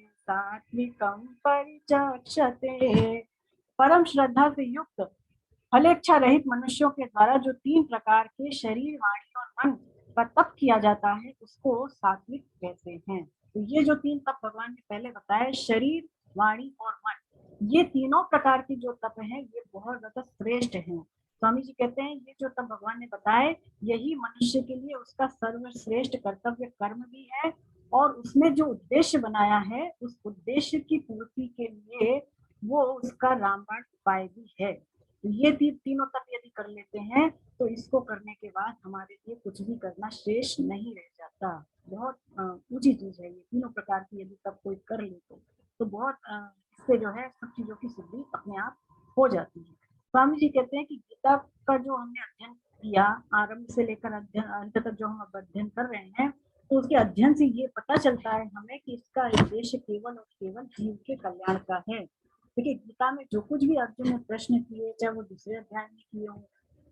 सात्विकं परिचक्षते। परम श्रद्धा से युक्त फलेच्छा रहित मनुष्यों के द्वारा जो 3 प्रकार के शरीर, वाणी और मन का तप किया जाता है, उसको सात्विक कहते हैं। तो ये जो 3 तप भगवान ने पहले बताए, शरीर, वाणी और मन, ये तीनों प्रकार की जो तप है, ये बहुत ज्यादा श्रेष्ठ है। स्वामी जी कहते हैं, ये जो तप भगवान ने बताए, यही मनुष्य के लिए उसका सर्वश्रेष्ठ कर्तव्य कर्म भी है, और उसने जो उद्देश्य बनाया है, उस उद्देश्य की पूर्ति के लिए वो उसका रामबाण उपाय भी है। ये तीनों तप यदि कर लेते हैं, तो इसको करने के बाद हमारे लिए कुछ भी करना शेष नहीं रह जाता। बहुत ऊंची चीज है ये, तीनों प्रकार की यदि तप कोई कर ले तो बहुत इससे जो है सब चीजों की सिद्धि अपने आप हो जाती है। स्वामी जी कहते हैं कि गीता का जो हमने अध्ययन किया, आरंभ से लेकर अंत तक जो हम अध्ययन कर रहे हैं, तो उसके अध्ययन से ये पता चलता है हमें कि इसका उद्देश्य केवल और केवल जीव के कल्याण का है। देखिए गीता में जो कुछ भी अर्जुन ने प्रश्न किए, चाहे वो दूसरे अध्याय में किए हों,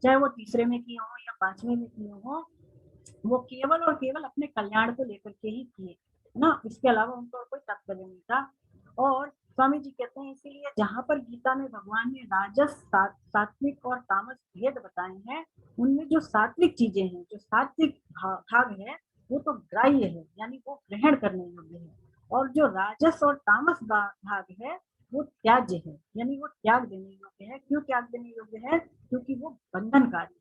चाहे वो तीसरे में किए हों या 5वें में किए हों, वो केवल और केवल अपने कल्याण को लेकर के ही किए, है ना। इसके अलावा उनको कोई तात्पर्य नहीं था। और स्वामी जी कहते हैं इसीलिए जहाँ पर गीता में भगवान ने राजस, सात्विक और तामस भेद बताए हैं, उनमें जो सात्विक चीजें हैं, जो सात्विक भाग है, वो तो ग्राह्य है, यानी वो ग्रहण करने योग्य है। और जो राजस और तामस भाग है, वो त्याज्य है, यानी वो त्याग देने योग्य है। क्यों त्याग देने योग्य है? क्योंकि वो बंधनकारी है।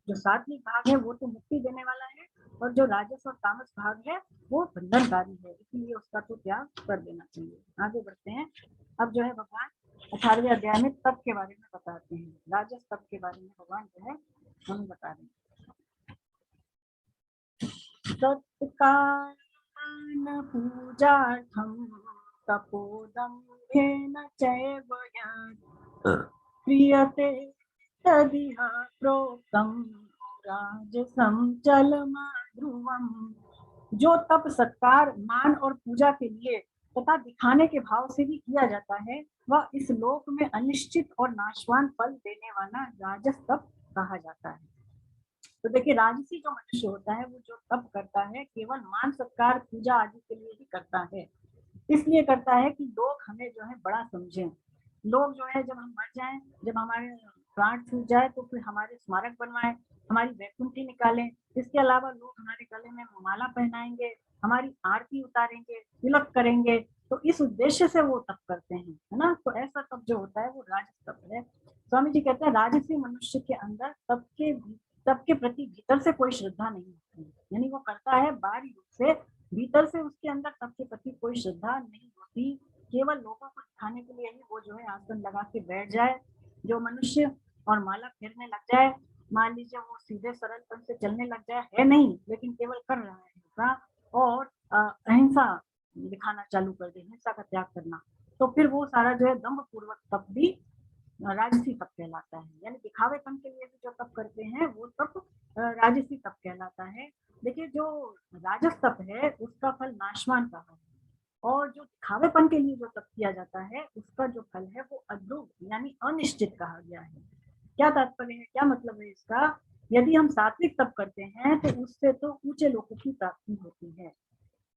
जो सात्विक भाग है वो तो मुक्ति देने वाला है, और जो राजस और तामस भाग है वो बंधनकारी है, इसलिए उसका तो त्याग कर देना चाहिए। आगे बढ़ते हैं। अब जो है भगवान 18वें अध्याय में तप के बारे में बताते हैं। राजस तप के बारे में भगवान जो है हम बता रहे हैं। सत्कारण पूजार्थं तपोदम्भेन चैव यत् क्रियते तदिह प्रोक्तं राजसं चलमाध्रुवम्। जो तप सत्कार, मान और पूजा के लिए तथा दिखाने के भाव से भी किया जाता है, वह इस लोक में अनिश्चित और नाशवान फल देने वाला राजस तप कहा जाता है। तो देखिए राजसी जो मनुष्य होता है वो जो तप करता है केवल मान सत्कार पूजा आदि के लिए ही करता है। इसलिए करता है कि लोग हमें जो है बड़ा समझें। लोग जो है जब हम मर जाएं, जब हमारे प्राण छूट जाए तो फिर हमारे स्मारक बनवाएं, हमारी वैकुंठी निकालें। इसके अलावा लोग हमारे गले में माला पहनाएंगे, हमारी आरती उतारेंगे, तिलक करेंगे। तो इस उद्देश्य से वो तप करते हैं, है ना। तो ऐसा तप जो होता है वो राजस तप है। स्वामी जी कहते हैं राजसी मनुष्य के अंदर तप के प्रति भीतर से कोई श्रद्धा नहीं होती, यानी वो करता है बाहरी रूप से, भीतर से उसके अंदर तप के प्रति कोई श्रद्धा नहीं होती। केवल लोगों को दिखाने के लिए ही वो जो है आसन लगा के बैठ जाए। जो मनुष्य और माला फेरने लग जाए, मान लीजिए वो सीधे सरल पन से चलने लग जाए, है नहीं लेकिन केवल कर रहा है हिंसा, और अहिंसा दिखाना चालू कर दे, हिंसा का त्याग करना, तो फिर वो सारा जो है दम्भ पूर्वक तप भी राजसी तप कहलाता है। यानी दिखावेपन के लिए भी जो तप करते हैं वो तप राजसी तप कहलाता है। देखिए जो राजस तप है उसका फल नाशवान का है, और जो दिखावेपन के लिए जो तप किया जाता है उसका जो फल है वो अध्रुव यानी अनिश्चित कहा गया है। क्या तात्पर्य है, क्या मतलब है इसका? यदि हम सात्विक तप करते हैं तो उससे तो ऊंचे लोगों की प्राप्ति होती है,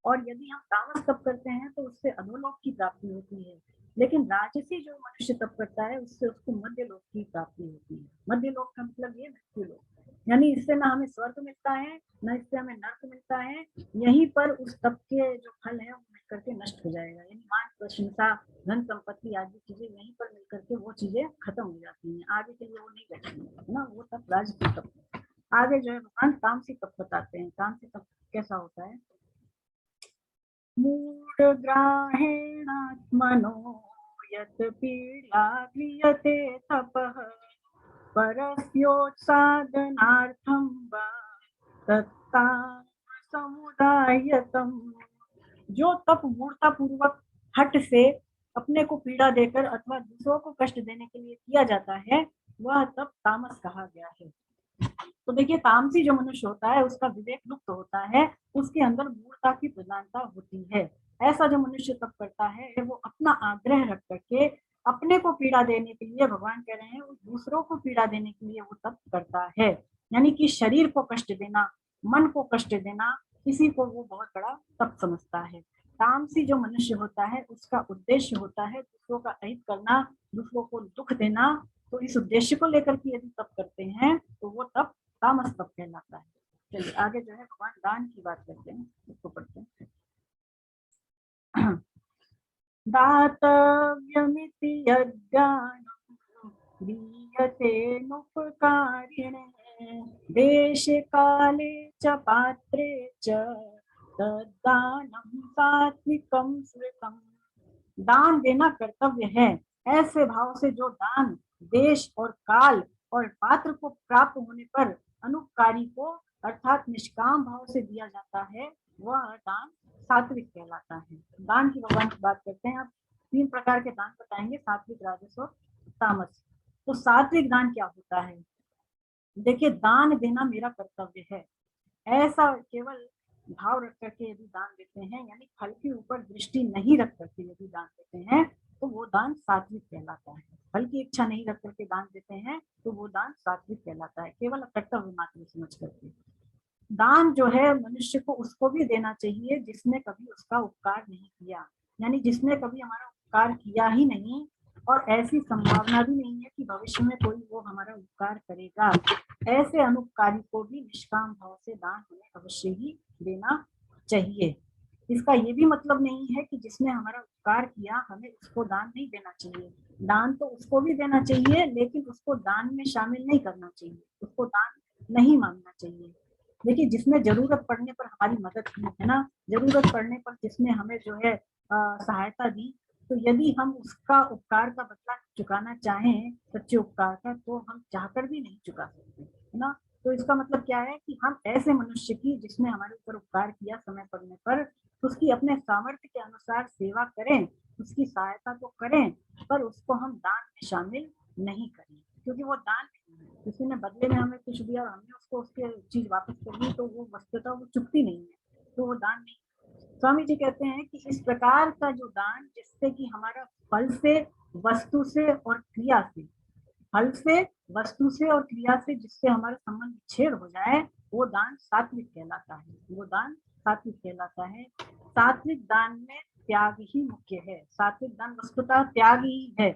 और यदि हम तामस तप करते हैं तो उससे अधोलोक की प्राप्ति होती है। लेकिन राजसी जो मनुष्य तप करता है उससे उसको मध्य लोक की प्राप्ति होती है। मध्य लोक का मतलब ये मृत्यु लोक, यानी इससे ना हमें स्वर्ग मिलता है न इससे हमें नर्क मिलता है। यहीं पर उस तप के जो फल है वो मिल करके नष्ट हो जाएगा, यानी मान प्रशंसा धन संपत्ति आदि चीजें यहीं पर मिल करके वो चीजें खत्म हो जाती हैं, आगे के लिए वो नहीं बचती है ना। वो तप राजसी तप। आगे जो है भगवान तामसी तप बताते हैं। तामसी तप कैसा होता है? मूढग्राहेणात्मनो यत् पीडा क्रियते तपः परस्योत्सादनार्थं वा तत्तामसमुदायतम्। जो तप मूर्ता पूर्वक हट से अपने को पीड़ा देकर अथवा दूसरों को कष्ट देने के लिए किया जाता है वह तप तामस कहा गया है। तो देखिए तामसी जो मनुष्य होता है उसका विवेक लुप्त होता है, उसके अंदर मूर्ता की प्रधानता होती है। ऐसा जो मनुष्य तप करता है वो अपना आग्रह रख करके अपने को पीड़ा देने के लिए, भगवान कह रहे हैं वो दूसरों को पीड़ा देने के लिए वो तप करता है। यानी कि शरीर को कष्ट देना, मन को कष्ट देना, किसी को वो बहुत बड़ा तप समझता है। तामसी जो मनुष्य होता है उसका उद्देश्य होता है दूसरों का अहित करना, दूसरों को दुख देना। तो इस उद्देश्य को लेकर के यदि तप करते हैं तो वो तप तामस तप कहलाता है। चलिए आगे जो है भगवान दान की बात करते हैं, उसको पढ़ते हैं। दातव्यमिति यज्ञानं दीयतेनुपकारिणे देशे काले च पात्रे च तद्दानं सात्विकं स्मृतम्। दान देना कर्तव्य है। ऐसे भाव से जो दान देश और काल और पात्र को प्राप्त होने पर अनुपकारी को अर्थात निष्काम भाव से दिया जाता है वह दान सात्विक कहलाता है। दान की भगवान की बात करते हैं। अब 3 प्रकार के दान बताएंगे, सात्विक, राजस और तामस। तो सात्विक दान क्या होता है? देखिए दान देना मेरा कर्तव्य है, ऐसा केवल भाव रख करके यदि दान देते हैं, यानी फल के ऊपर दृष्टि नहीं रख करके यदि दान देते हैं तो वो दान सात्विक कहलाता है। फल की इच्छा नहीं रख करके दान देते हैं तो वो दान सात्विक कहलाता है, केवल कर्तव्य मात्र समझ करके। दान जो है मनुष्य को उसको भी देना चाहिए जिसने कभी उसका उपकार नहीं किया, यानी जिसने कभी हमारा उपकार किया ही नहीं और ऐसी संभावना भी नहीं है कि भविष्य में कोई वो हमारा उपकार करेगा, ऐसे अनुपकारी को भी निष्काम भाव से दान हमें अवश्य ही देना चाहिए। इसका ये भी मतलब नहीं है कि जिसने हमारा उपकार किया हमें उसको दान नहीं देना चाहिए। दान तो उसको भी देना चाहिए, लेकिन उसको दान में शामिल नहीं करना चाहिए, उसको दान नहीं मानना चाहिए। देखिए, जिसने जरूरत पड़ने पर हमारी मदद की है ना, जरूरत पड़ने पर जिसने हमें जो है सहायता दी, तो यदि हम उसका उपकार का बदला चुकाना चाहें, सच्चे उपकार का, तो हम चाहकर भी नहीं चुका सकते, है ना। तो इसका मतलब क्या है कि हम ऐसे मनुष्य की जिसने हमारे ऊपर उपकार किया समय पड़ने पर, उसकी अपने सामर्थ्य के अनुसार सेवा करें, उसकी सहायता तो करें, पर उसको हम दान में शामिल नहीं करें, क्योंकि वो दान किसी ने बदले में हमें कुछ दिया और हमने उसको उसके चीज वापस कर दी, तो वो वस्तुतः वो चुकती नहीं है, तो वो दान नहीं। स्वामी जी कहते हैं कि इस प्रकार का जो दान जिससे कि हमारा फल से, वस्तु से और क्रिया से, फल से, वस्तु से और क्रिया से जिससे हमारा संबंध छेद हो जाए, वो दान सात्विक कहलाता है, वो दान सात्विक कहलाता है। सात्विक दान में त्याग ही मुख्य है, सात्विक दान वस्तुतः त्याग ही है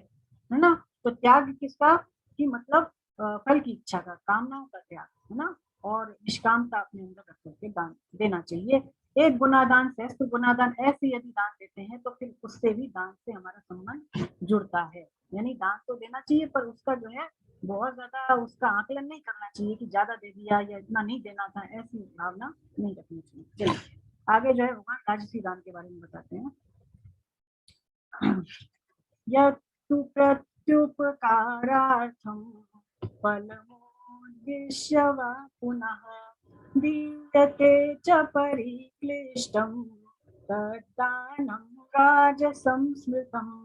ना। तो त्याग किसका, कि मतलब फल की इच्छा का, कामनाओं का त्याग, है ना, और निष्कामता अपने अंदर रख करके दान देना चाहिए। एक गुनादान सहस्त्र गुनादान, ऐसे यदि दान देते हैं तो फिर उससे भी दान से हमारा संबंध जुड़ता है। यानी दान तो देना चाहिए, पर उसका जो है बहुत ज्यादा उसका आकलन नहीं करना चाहिए कि ज्यादा दे दिया या इतना नहीं देना था, ऐसी भावना नहीं रखनी चाहिए। चलिए आगे जो है भगवान राजसी दान के बारे में बताते हैं। यत्तु प्रत्युपकारार्थं फलमुद्दिश्य वा पुनः दीयते च परिक्लिष्टं तद्दानं राजसंस्मृतम्।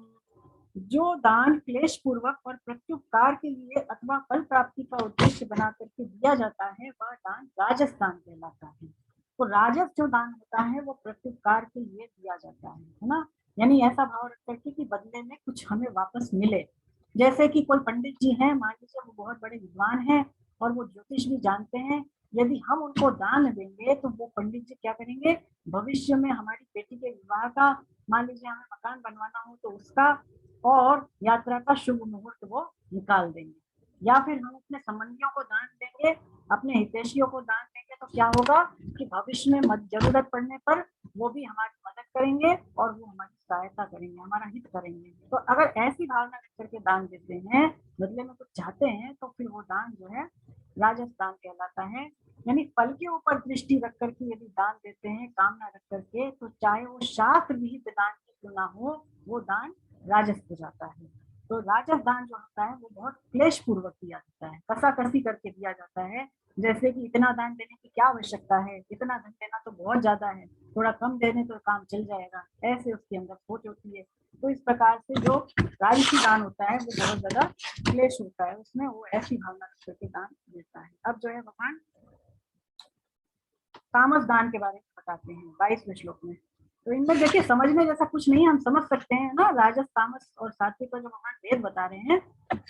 जो दान क्लेश पूर्वक और प्रत्युपकार के लिए अथवा फल प्राप्ति का उद्देश्य बना करके दिया जाता है, वह दान राजस दान कहलाता है। तो राजस जो दान होता है वो प्रत्युपकार के लिए दिया जाता है ना, यानी ऐसा भाव रख करके कि बदले में कुछ हमें वापस मिले। जैसे कि कोई पंडित जी हैं, मान लीजिए वो बहुत बड़े विद्वान हैं और वो ज्योतिष भी जानते हैं, यदि हम उनको दान देंगे तो वो पंडित जी क्या करेंगे, भविष्य में हमारी बेटी के विवाह का, मान लीजिए हमें मकान बनवाना हो तो उसका, और यात्रा का शुभ मुहूर्त वो निकाल देंगे। या फिर हम अपने संबंधियों को दान देंगे, अपने हितैषियों को दान देंगे, तो क्या होगा कि भविष्य में जरूरत पड़ने पर वो भी हमारी मदद करेंगे और वो हमारी सहायता करेंगे, हमारा हित करेंगे। तो अगर ऐसी भावना रख करके दान देते हैं, बदले में कुछ चाहते हैं, तो फिर वो दान जो है राजस दान कहलाता है। यानी फल के ऊपर दृष्टि रख करके यदि दान देते हैं, कामना रख करके, तो चाहे वो शास्त्र विहित दान क्यों ना हो, वो दान राजस हो जाता है। तो राजस दान जो होता है वो बहुत क्लेश पूर्वक दिया जाता है, कसा कसी करके दिया जाता है। जैसे कि इतना दान देने की क्या आवश्यकता है, इतना धन देना तो बहुत ज्यादा है, थोड़ा कम देने तो काम चल जाएगा, ऐसे उसके अंदर सोच होती है। तो इस प्रकार से जो राजसी दान होता है वो बहुत ज्यादा क्लेश होता है, उसमें वो ऐसी भावना करके दान देता है। अब जो है भगवान तामस दान के बारे में बताते हैं 22वें श्लोक में। तो इनमें देखिए समझने जैसा कुछ नहीं, हम समझ सकते हैं ना, राजस तामस और सात्विक का जो भगवान वेद बता रहे हैं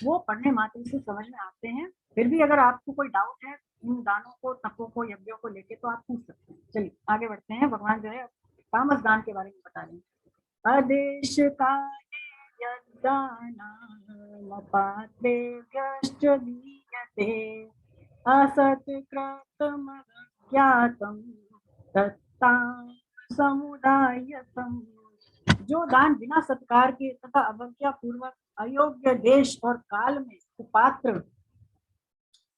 वो पढ़ने मात्र से समझ में आते हैं। फिर भी अगर आपको कोई डाउट है इन दानों को, तपों को, यज्ञों को लेके, तो आप पूछ सकते हैं। चलिए आगे बढ़ते हैं। भगवान जो है तामस दान के बारे में बता रहे हैं। अदेश काले यद्दानं पात्रे व्यश्च दीयते असत्कृतमज्ञातं तत्तां समुदायतम्। जो दान बिना सत्कार के तथा अवज्ञा पूर्वक अयोग्य देश और काल में कुपात्र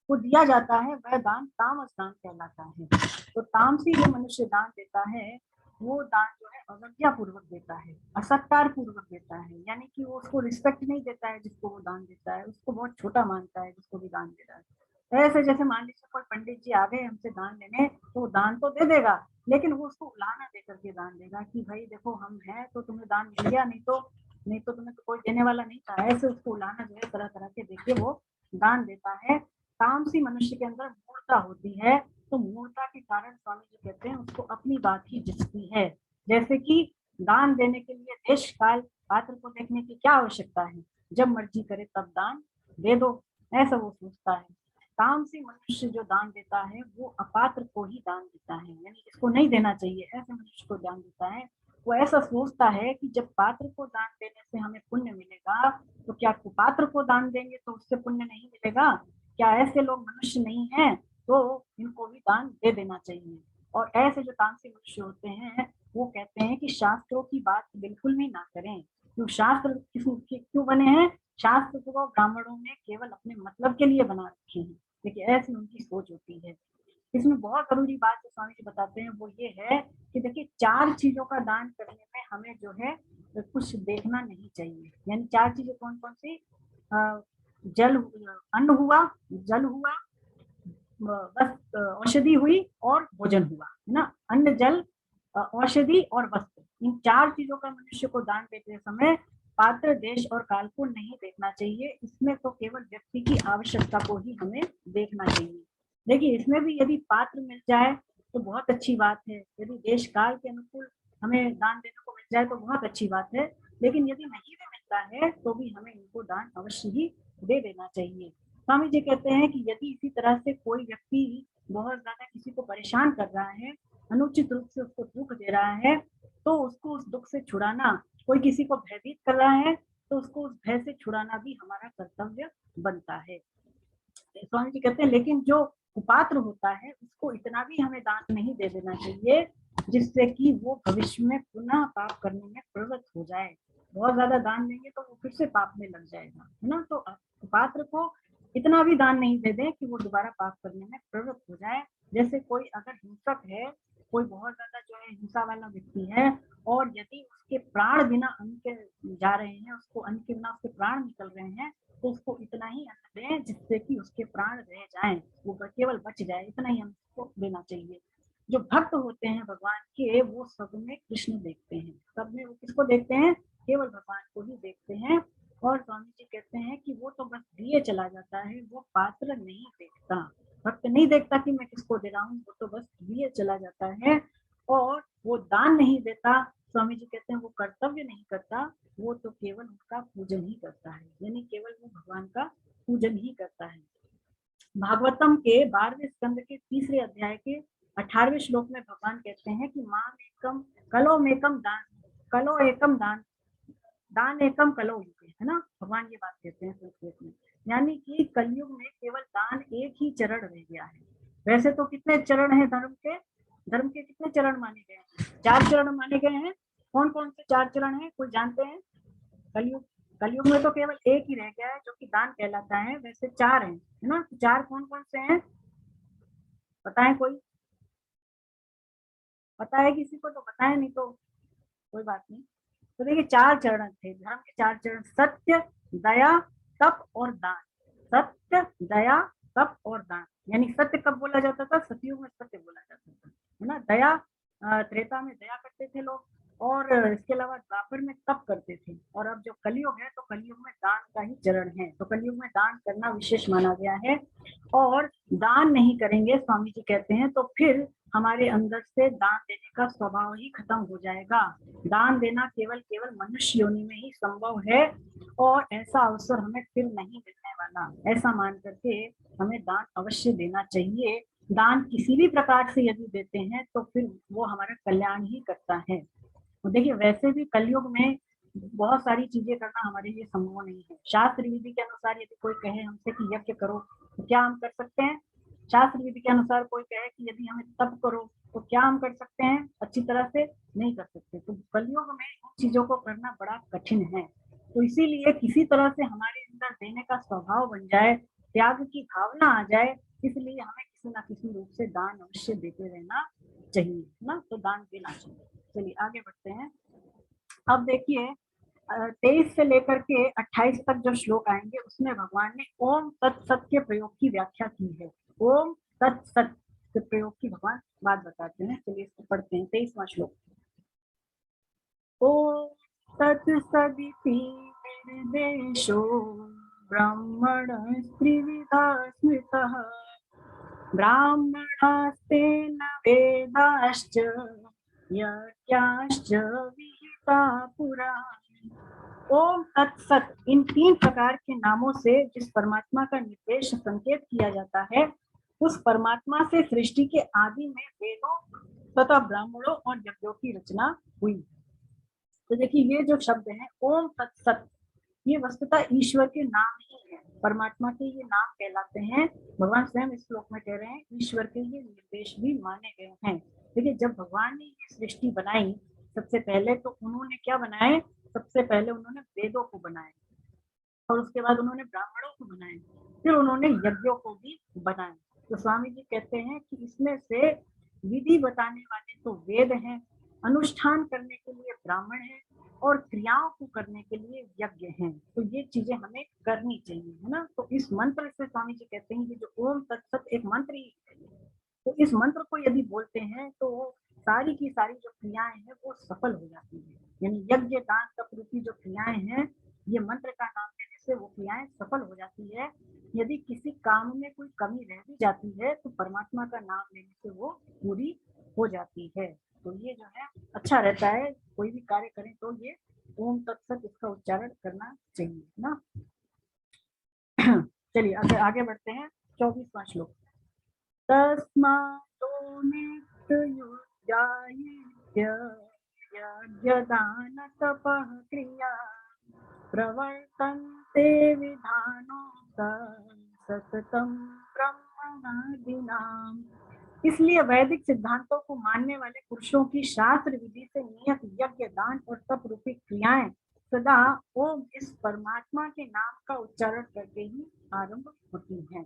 को दिया जाता है, वह दान तामस दान कहलाता है। तो तामसी जो मनुष्य दान देता है, वो दान जो है अवज्ञा पूर्वक देता है, असत्कार पूर्वक देता है, यानी कि वो उसको रिस्पेक्ट नहीं देता है जिसको वो दान देता है, उसको बहुत छोटा मानता है जिसको भी दान दे रहा है। ऐसे जैसे मान लीजिए कोई पंडित जी आ गए हमसे दान लेने, तो वो दान तो दे देगा, लेकिन वो उसको उलाहना दे करके दान देगा कि भाई देखो हम हैं तो तुम्हें दान मिल गया, नहीं तो तुम्हें तो कोई देने वाला नहीं था। ऐसे उसको उलाहना जो है तरह तरह के देके वो दान देता है। तामसी मनुष्य के अंदर मूर्ता होती है, तो मूर्ता के कारण स्वामी जी कहते हैं उसको अपनी बात ही जिसती है। जैसे कि दान देने के लिए देश काल पात्र को देखने की क्या आवश्यकता है, जब मर्जी करे तब दान दे दो, ऐसा वो सोचता है। तामसी मनुष्य जो दान देता है वो अपात्र को ही दान देता है, यानी जिसको नहीं देना चाहिए ऐसे मनुष्य को दान देता है। वो ऐसा सोचता है कि जब पात्र को दान देने से हमें पुण्य मिलेगा, तो क्या कुपात्र को दान देंगे तो उससे पुण्य नहीं मिलेगा? क्या ऐसे लोग मनुष्य नहीं हैं? तो इनको भी दान दे देना चाहिए। और ऐसे जो तामसी मनुष्य होते हैं वो कहते हैं कि शास्त्रों की बात बिल्कुल भी ना करें। क्यों शास्त्र क्यों बने हैं? शास्त्र को ब्राह्मणों ने केवल अपने मतलब के लिए बना रखे हैं। देखिए ऐसी उनकी सोच होती है। इसमें बहुत जरूरी बात जो स्वामी जी बताते हैं वो ये है कि देखिए 4 चीजों का दान करने में हमें जो है कुछ देखना नहीं चाहिए। यानी 4 चीजें कौन कौन सी? जल, अन्न हुआ, जल हुआ, बस औषधि हुई और भोजन हुआ, है ना। अन्न, जल, औषधि और वस्त्र, इन 4 चीजों का मनुष्य को दान देते समय पात्र, देश और काल को नहीं देखना चाहिए। इसमें तो केवल व्यक्ति की आवश्यकता को ही हमें देखना चाहिए। देखिए इसमें भी यदि पात्र मिल जाए तो बहुत अच्छी बात है, यदि देश काल के अनुकूल हमें दान देने को मिल जाए तो बहुत अच्छी बात है। लेकिन यदि नहीं भी मिलता है तो भी हमें इनको दान अवश्य ही दे देना चाहिए। स्वामी जी कहते हैं कि यदि इसी तरह से कोई व्यक्ति बहुत ज्यादा किसी को परेशान कर रहा है, अनुचित रूप से उसको दुख दे रहा है, तो उसको उस दुख से छुड़ाना, कोई किसी को भयभीत कर रहा है तो उसको उस भय से छुड़ाना भी हमारा कर्तव्य बनता है। स्वामी जी कहते हैं लेकिन जो कुपात्र होता है उसको इतना भी हमें दान नहीं दे देना चाहिए जिससे कि वो भविष्य में पुनः पाप करने में प्रवृत्त हो जाए। बहुत ज्यादा दान देंगे तो वो फिर से पाप में लग जाएगा, है ना। तो कुपात्र को इतना भी दान नहीं दे दें कि वो दोबारा पाप करने में प्रवृत्त हो जाए। जैसे कोई अगर हिंसक है, कोई बहुत ज्यादा जो है हिंसा वाला व्यक्ति है, और यदि उसके प्राण बिना अन्न के जा रहे हैं, उसको अन्न के बिना उसके प्राण निकल रहे हैं, तो उसको इतना ही अन्न दें जिससे कि उसके प्राण रह जाएं, वो केवल बच जाए, इतना ही अन्न उसको देना चाहिए। जो भक्त होते हैं भगवान के वो सब में कृष्ण देखते हैं, सब में वो किसको देखते हैं? केवल भगवान को ही देखते हैं। और स्वामी जी कहते हैं कि वो तो बस दिए चला जाता है, वो पात्र नहीं देखता। भक्त नहीं देखता कि मैं किसको दे रहा हूँ, वो तो बस दिए चला जाता है। और वो दान नहीं देता, स्वामी जी कहते हैं वो कर्तव्य नहीं करता, वो तो केवल उनका पूजन ही करता है, यानी केवल वो भगवान का पूजन ही करता है। भागवतम के 12वें स्कंद के 3रे अध्याय के 18वें श्लोक में भगवान कहते हैं कि माम एकम कलो मेकम दान, कलो एकम दान, दान एकम कलो युगे, है ना। भगवान ये बात कहते हैं संस्कृत में, यानी कि कलयुग में केवल दान एक ही चरण रह गया है। वैसे तो कितने चरण है धर्म के? धर्म के कितने चरण माने गए हैं? 4 चरण माने गए हैं। कौन कौन से 4 चरण हैं, कोई जानते हैं? कलयुग, कलयुग में तो केवल एक ही रह गया है जो कि दान कहलाता है, वैसे 4 हैं, है ना। 4 कौन कौन से हैं बताएं कोई? पता है किसी को तो बताएं, नहीं तो कोई बात नहीं। तो देखिए 4 चरण थे धर्म के, 4 चरण, सत्य, दया, तप और दान। सत्य, दया, तप और दान। यानी सत्य कब बोला जाता था? सतयुग में सत्य बोला जाता था, है ना। दया, त्रेता में दया करते थे लोग, और इसके अलावा द्वापर में तप करते थे। और अब जो कलयुग है तो कलयुग में दान का ही चरण है, तो कलयुग में दान करना विशेष माना गया है। और दान नहीं करेंगे स्वामी जी कहते हैं तो फिर हमारे अंदर से दान देने का स्वभाव ही खत्म हो जाएगा। दान देना केवल केवल मनुष्य योनि में ही संभव है, और ऐसा अवसर हमें फिर नहीं मिलने वाला, ऐसा मान करके हमें दान अवश्य देना चाहिए। दान किसी भी प्रकार से यदि देते हैं तो फिर वो हमारा कल्याण ही करता है। तो देखिए वैसे भी कलयुग में बहुत सारी चीजें करना हमारे लिए संभव नहीं है। शास्त्र विधि के अनुसार यदि कोई कहे हमसे कि यज्ञ करो तो क्या हम कर सकते हैं? शास्त्र विधि के अनुसार कोई कहे कि यदि हमें तप करो तो क्या हम कर सकते हैं? अच्छी तरह से नहीं कर सकते। तो कलयुग में इन चीजों को करना बड़ा कठिन है। तो इसीलिए किसी तरह से हमारे अंदर देने का स्वभाव बन जाए, त्याग की भावना आ जाए, इसलिए हमें किसी ना किसी रूप से दान अवश्य देते रहना चाहिए ना। तो दान देना चाहिए। चलिए आगे बढ़ते हैं। अब देखिए 23 से लेकर के 28 तक जो श्लोक आएंगे उसमें भगवान ने ओम तत्सत के प्रयोग की व्याख्या की है। ओम तत्सत के प्रयोग की भगवान बात बताते हैं। चलिए इसको पढ़ते हैं। 23वां श्लोक। ओम तत्सदिति निर्देशो ब्राह्मण त्रिविधा स्मृतः ब्राह्मणास्तेन वेदाश्च यज्ञाश्च विहिता पुरा ओम तत्सत इन 3 प्रकार के नामों से जिस परमात्मा का निर्देश संकेत किया जाता है, उस परमात्मा से सृष्टि के आदि में वेदों तथा ब्राह्मणों और यज्ञों की रचना हुई। तो देखिए ये जो शब्द है ओम तत्सत, ये वस्तुतः ईश्वर के नाम ही है, परमात्मा के ये नाम कहलाते हैं। भगवान स्वयं इस श्लोक में कह रहे हैं ईश्वर के ये निर्देश भी माने गए हैं। देखिए जब भगवान ने ये सृष्टि बनाई, सबसे पहले तो उन्होंने क्या बनाए, सबसे पहले उन्होंने वेदों को बनाया, और उसके बाद उन्होंने ब्राह्मणों को बनाया, फिर उन्होंने यज्ञों को भी बनाया। तो स्वामी जी कहते हैं कि इसमें से विधि बताने वाले तो वेद हैं, अनुष्ठान करने के लिए ब्राह्मण हैं, और क्रियाओं को करने के लिए यज्ञ हैं। तो ये चीजें हमें करनी चाहिए, है ना। तो इस मंत्र से स्वामी जी कहते हैं कि जो ओम तत्सत एक मंत्र ही है, तो इस मंत्र को यदि बोलते हैं तो सारी की सारी जो क्रियाएं हैं वो सफल हो जाती है। यानी यज्ञ दान तप रूपी जो क्रियाएं हैं, ये मंत्र का नाम लेने से वो क्रियाएं सफल हो जाती है। यदि किसी काम में कोई कमी रह भी जाती है तो परमात्मा का नाम लेने से वो पूरी हो जाती है। तो ये जो है अच्छा रहता है, कोई भी कार्य करें तो ये ओम तत्सत इसका उच्चारण करना चाहिए ना। चलिए आगे आगे बढ़ते हैं। 24वां श्लोक। तस्मातो नित्ययुक्ताय यज्ञदान तपः क्रिया प्रवर्तन्ते विधानोक्तं सततं ब्रह्मणादिनाम्। इसलिए वैदिक सिद्धांतों को मानने वाले पुरुषों की शास्त्र विधि से नियत यज्ञ दान और तप रूपी क्रियाएं सदा ओम इस परमात्मा के नाम का उच्चारण करके ही आरंभ होती हैं।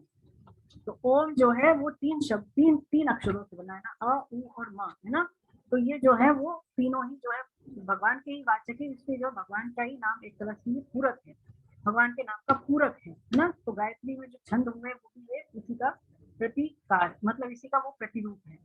तो ओम जो है वो 3 शब्द तीन अक्षरों से बना है ना, अ उ और म, है ना। तो ये जो है वो तीनों ही जो है भगवान के ही वाचक है, इसलिए जो भगवान का ही नाम एक तरह से पूरक है, भगवान के नाम का पूरक है ना। तो गायत्री में जो छंद हुए वो भी इसी का प्रतिकार, मतलब इसी का वो प्रतिरूप है।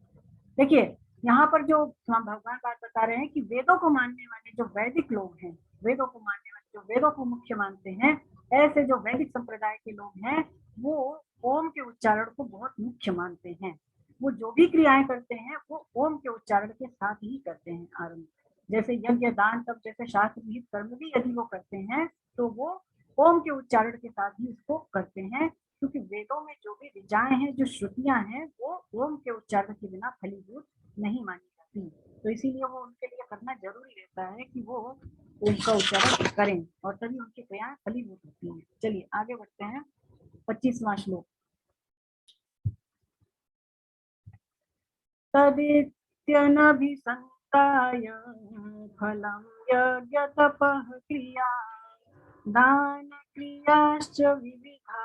देखिए यहाँ पर जो भगवान बात बता रहे हैं कि वेदों को मानने वाले जो वैदिक लोग हैं, वेदों को मानने वाले जो वेदों को मुख्य मानते हैं, ऐसे जो वैदिक संप्रदाय के लोग हैं वो ओम के उच्चारण को बहुत मुख्य मानते हैं। वो जो भी क्रियाएं करते हैं वो ओम के उच्चारण के साथ ही करते हैं आरंभ। जैसे यज्ञ दान तब जैसे शास्त्र विहित कर्म भी यदि वो करते हैं तो वो ओम के उच्चारण के साथ ही इसको करते हैं, क्योंकि वेदों में जो भी ऋचाएं हैं, जो श्रुतियां हैं, वो ओम के उच्चारण के बिना फलीभूत नहीं मानी जाती। तो इसीलिए वो उनके लिए करना जरूरी रहता है कि वो ओम का उच्चारण करें और तभी उनकी क्रियाएं फलीभूत होती हैं। चलिए आगे बढ़ते हैं। 25वां श्लोक। तदित्यनभिसंताय फलं यज्ञ तपः क्रिया दान क्रियाश्च विविधा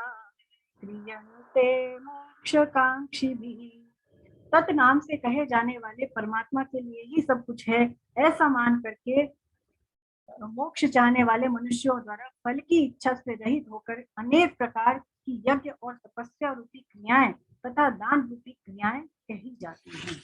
क्रियन्ते मोक्षकांक्षिभिः। तत् नाम से कहे जाने वाले परमात्मा के लिए ही सब कुछ है, ऐसा मान करके मोक्ष चाहने वाले मनुष्यों द्वारा फल की इच्छा से रहित होकर अनेक प्रकार की यज्ञ और तपस्या रूपी क्रियाएं तथा दान रूपी क्रियाएं कही जाती हैं।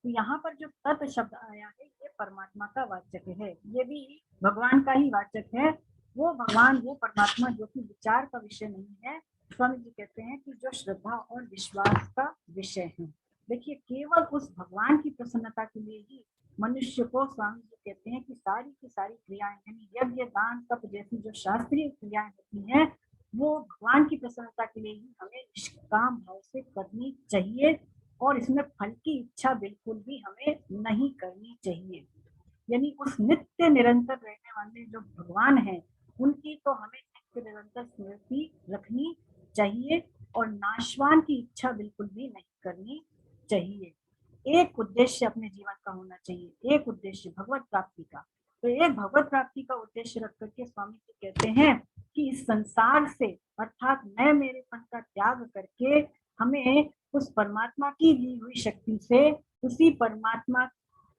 तो यहाँ पर जो तत् शब्द आया है ये परमात्मा का वाचक है, ये भी भगवान का ही वाचक है। वो भगवान वो परमात्मा जो कि विचार का विषय नहीं है, स्वामी जी कहते हैं कि जो श्रद्धा और विश्वास का विषय है। देखिए केवल उस भगवान की प्रसन्नता के लिए ही मनुष्य को स्वामी जी कहते हैं कि सारी की सारी क्रियाएं यानी यज्ञ दान तप जैसी जो शास्त्रीय क्रियाएं होती हैं वो भगवान की प्रसन्नता के लिए ही हमें निष्काम भाव से करनी चाहिए, और इसमें फल की इच्छा बिल्कुल भी हमें नहीं करनी चाहिए। यानी उस नित्य निरंतर रहने वाले जो भगवान हैं उनकी तो हमें नित्य निरंतर स्मृति रखनी चाहिए और नाशवान की इच्छा बिल्कुल भी नहीं करनी चाहिए। एक उद्देश्य अपने जीवन का होना चाहिए, एक उद्देश्य भगवत प्राप्ति का। तो एक भगवत प्राप्ति का उद्देश्य रख करके स्वामी जी कहते हैं कि इस संसार से अर्थात मैं मेरेपन का त्याग करके हमें उस परमात्मा की दी हुई शक्ति से उसी परमात्मा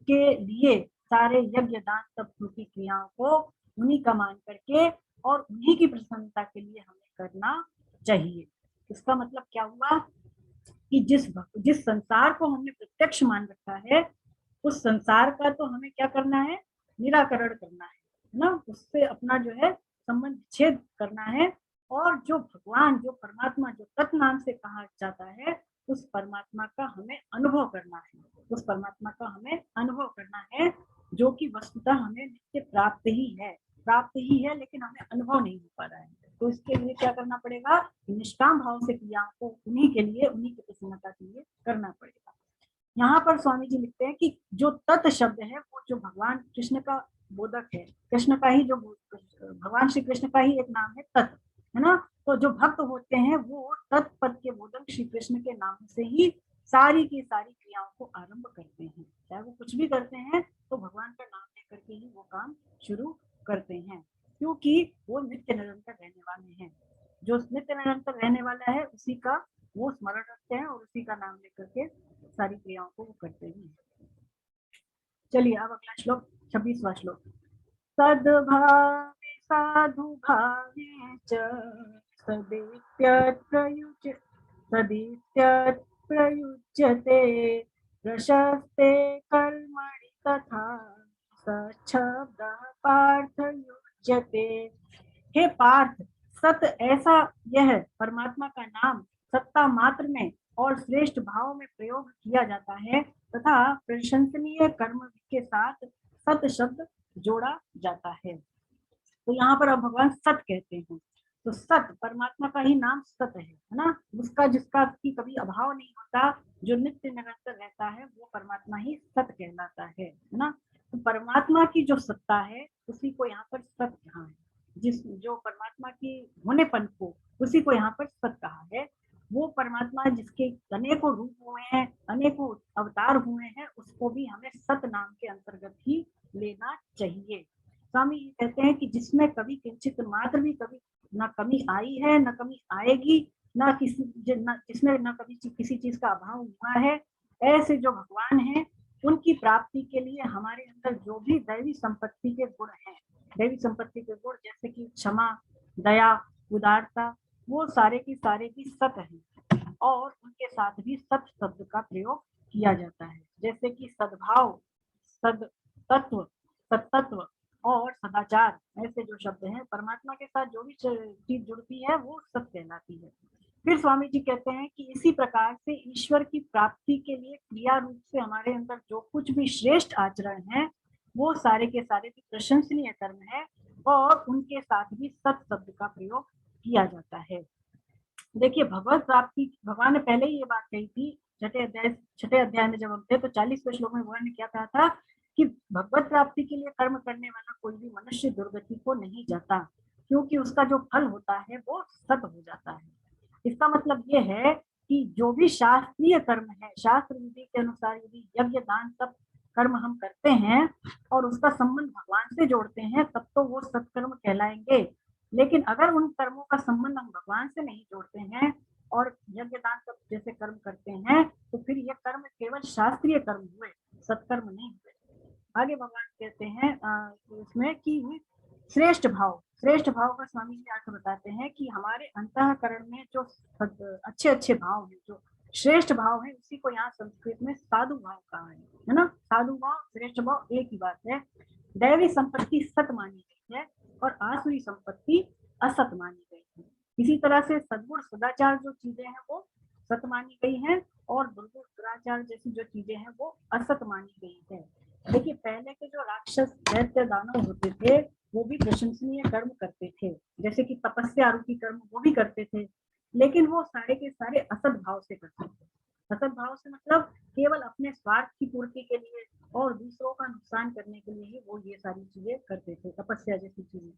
के लिए सारे यज्ञ दान तप की क्रियाओं को उन्हीं का मान करके और उन्हीं की प्रसन्नता के लिए हमें करना चाहिए। इसका मतलब क्या हुआ कि जिस संसार को हमने प्रत्यक्ष मान रखा है उस संसार का तो हमें क्या करना है, निराकरण करना है ना, उससे अपना जो है संबंध छेद करना है। और जो भगवान जो परमात्मा जो तत् नाम से कहा जाता है उस परमात्मा का हमें अनुभव करना है, उस परमात्मा का हमें अनुभव करना है जो कि वस्तुतः हमें नित्य प्राप्त ही है। प्राप्त ही है लेकिन हमें अनुभव नहीं हो पा रहा है। तो इसके लिए क्या करना पड़ेगा, निष्काम भाव से क्रियाओं को उन्हीं के लिए, उन्हीं की प्रसन्नता के लिए करना पड़ेगा। यहाँ पर स्वामी जी लिखते हैं कि जो तत् शब्द है वो जो भगवान कृष्ण का बोधक है, कृष्ण का ही जो भगवान श्री कृष्ण का ही एक नाम है तत्, है ना। तो जो भक्त होते हैं वो तत्पद के बोधक श्री कृष्ण के नाम से ही सारी की सारी क्रियाओं को आरंभ करते हैं। चाहे वो कुछ भी करते हैं तो भगवान का नाम लेकर के ही वो काम शुरू करते हैं, क्योंकि वो नित्य निरंतर रहने वाले हैं। जो नित्य निरंतर रहने वाला है उसी का वो स्मरण रखते हैं और उसी का नाम लेकर के सारी क्रियाओं को वो करते हैं। चलिए अब अगला श्लोक 26वां श्लोक। सद्भावे साधु भावे च सदित्यत् प्रयुज्यते प्रशस्ते कर्मणि तथा सच्छब्दः पार्थ युज्यते। हे पार्थ, सत ऐसा यह परमात्मा का नाम सत्ता मात्र में और श्रेष्ठ भाव में प्रयोग किया जाता है तथा प्रशंसनीय कर्म के साथ सत शब्द जोड़ा जाता है। तो यहाँ पर अब भगवान सत कहते हैं। तो सत परमात्मा का ही नाम सत है ना, उसका जिसका की कभी अभाव नहीं होता, जो नित्य निरंतर रहता है वो परमात्मा ही सत कहलाता है ना। तो परमात्मा की जो सत्ता है उसी को यहाँ पर सत कहा है। जिस जो परमात्मा की होनेपन को उसी को यहाँ पर सत कहा है। वो परमात्मा जिसके अनेकों रूप हुए हैं, अनेकों अवतार हुए हैं, उसको भी हमें सत नाम के अंतर्गत ही लेना चाहिए। स्वामी जी कहते हैं कि जिसमें कभी किंचित मात्र भी कभी ना कमी आई है ना कमी आएगी, ना जिसमें ना कभी किसी चीज का अभाव हुआ है, ऐसे जो भगवान हैं उनकी प्राप्ति के लिए हमारे अंदर जो भी दैवी संपत्ति के गुण हैं, दैवी संपत्ति के गुण जैसे कि क्षमा, दया, उदारता, वो सारे की सत है और उनके साथ भी सत शब्द का प्रयोग किया जाता है। जैसे कि सद्भाव, सद तत्व, सत्तत्व और सदाचार, ऐसे जो शब्द हैं परमात्मा के साथ जो भी चीज जुड़ती है वो सत कहलाती है। फिर स्वामी जी कहते हैं कि इसी प्रकार से ईश्वर की प्राप्ति के लिए क्रिया रूप से हमारे अंदर जो कुछ भी श्रेष्ठ आचरण है वो सारे के सारे भी प्रशंसनीय कर्म है और उनके साथ भी सत शब्द का प्रयोग किया जाता है। देखिए भगवत प्राप्ति, भगवान ने पहले ही ये बात कही थी छठे अध्याय में जब हम थे तो 40वें श्लोक में भगवान ने क्या कहा था कि भगवत प्राप्ति के लिए कर्म करने वाला कोई भी मनुष्य दुर्गति को नहीं जाता, क्योंकि उसका जो फल होता है वो सत हो जाता है। इसका मतलब ये है कि जो भी शास्त्रीय कर्म है, शास्त्र विधि के अनुसार यदि यज्ञ दान सब कर्म हम करते हैं और उसका संबंध भगवान से जोड़ते हैं तब तो वो सत्कर्म कहलाएंगे। लेकिन अगर उन कर्मों का संबंध हम भगवान से नहीं जोड़ते हैं और यज्ञ दान सब जैसे कर्म करते हैं तो फिर ये कर्म केवल शास्त्रीय कर्म हुए, सत्कर्म नहीं हुए। आगे भगवान कहते हैं इसमें कि श्रेष्ठ भाव, श्रेष्ठ भाव का स्वामी जी अर्थ बताते हैं कि हमारे अंतःकरण में जो अच्छे अच्छे भाव है, जो श्रेष्ठ भाव है, उसी को यहाँ संस्कृत में साधु भाव कहा है ना। साधु भाव, श्रेष्ठ भाव एक ही बात है। दैवी संपत्ति सत मानी गई है और आसुरी संपत्ति असत मानी गई है। इसी तरह से सद्गुण सदाचार जो चीजें हैं वो सत मानी गई हैं और दुर्गुण दुराचार जैसी जो चीजें हैं वो असत मानी गई है। देखिए पहले के जो राक्षस दैत्य दानव होते थे वो भी प्रशंसनीय कर्म करते थे, जैसे कि तपस्या रूपी कर्म वो भी करते थे, लेकिन वो सारे के सारे असत भाव से करते थे। असत भाव से मतलब केवल अपने स्वार्थ की पूर्ति के लिए और दूसरों का नुकसान करने के लिए ही वो ये सारी चीजें करते थे, तपस्या जैसी चीजें।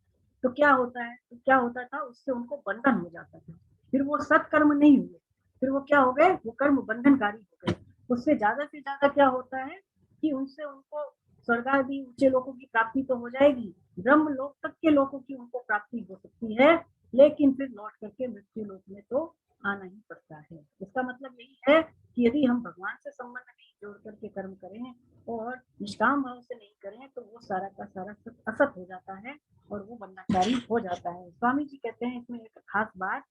तो क्या होता था, उससे उनको बंधन हो जाता था, फिर वो सत्कर्म नहीं हुए, फिर वो क्या हो गए, वो कर्म बंधनकारी हो गए। उससे ज्यादा से ज्यादा क्या होता है कि उनसे उनको स्वर्ग आदि ऊंचे लोगों की प्राप्ति तो हो जाएगी, ब्रह्म लोक तक के लोगों की उनको प्राप्ति हो सकती है, लेकिन फिर लौट करके मृत्यु लोक में तो आना ही पड़ता है। इसका मतलब यही है कि यदि हम भगवान से संबंध नहीं जोड़ करके कर्म करें और निष्काम भाव से नहीं करें तो वो सारा का सारा असत हो जाता है और वो बंधनकारी हो जाता है। स्वामी जी कहते हैं इसमें एक खास बात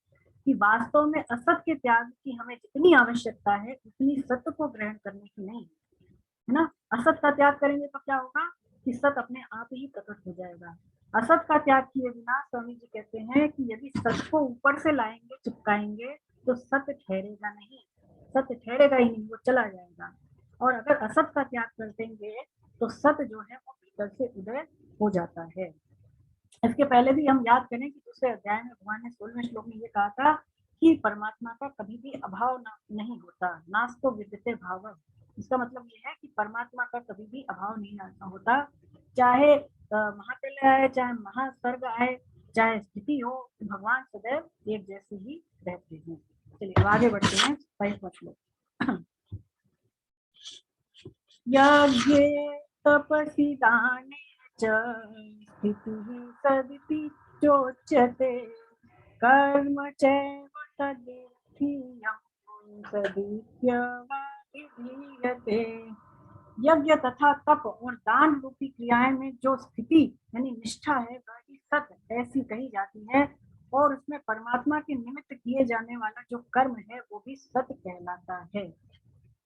कि वास्तव में असत के त्याग की हमें जितनी आवश्यकता है उतनी सत्य को ग्रहण करने की नहीं है ना। असत का त्याग करेंगे तो क्या होगा कि सत अपने आप ही प्रकट हो जाएगा। असत का त्याग किए बिना स्वामी जी कहते हैं कि यदि सत को ऊपर से लाएंगे, चिपकाएंगे तो सत्य ठहरेगा नहीं, सत्य ठहरेगा ही नहीं, वो चला जाएगा। और अगर असत का त्याग कर देंगे तो सत्य जो है वो भीतर से उदय हो जाता है। इसके पहले भी हम याद करें कि दूसरे अध्याय में भगवान ने 16वें श्लोक में ये कहा था कि परमात्मा का कभी भी अभाव नहीं होता, नास्तो विद्यते भाव। इसका मतलब ये है कि परमात्मा का कभी भी अभाव नहीं होता, चाहे महाप्रलय आए, चाहे महासर्ग आए, चाहे स्थिति हो, भगवान सदैव एक जैसे ही रहते हैं। चलिए आगे बढ़ते हैं 22वां श्लोक। यज्ञे तपसि दाने च स्थितिः सदिति चोच्यते कर्म चैव तदित्यं सदित्यवा विधीयते। यज्ञ तथा तप और दान रूपी क्रियाएं में जो स्थिति यानी निष्ठा है वह ही सत ऐसी कही जाती है, और उसमें परमात्मा के निमित्त किए जाने वाला जो कर्म है वो भी सत कहलाता है।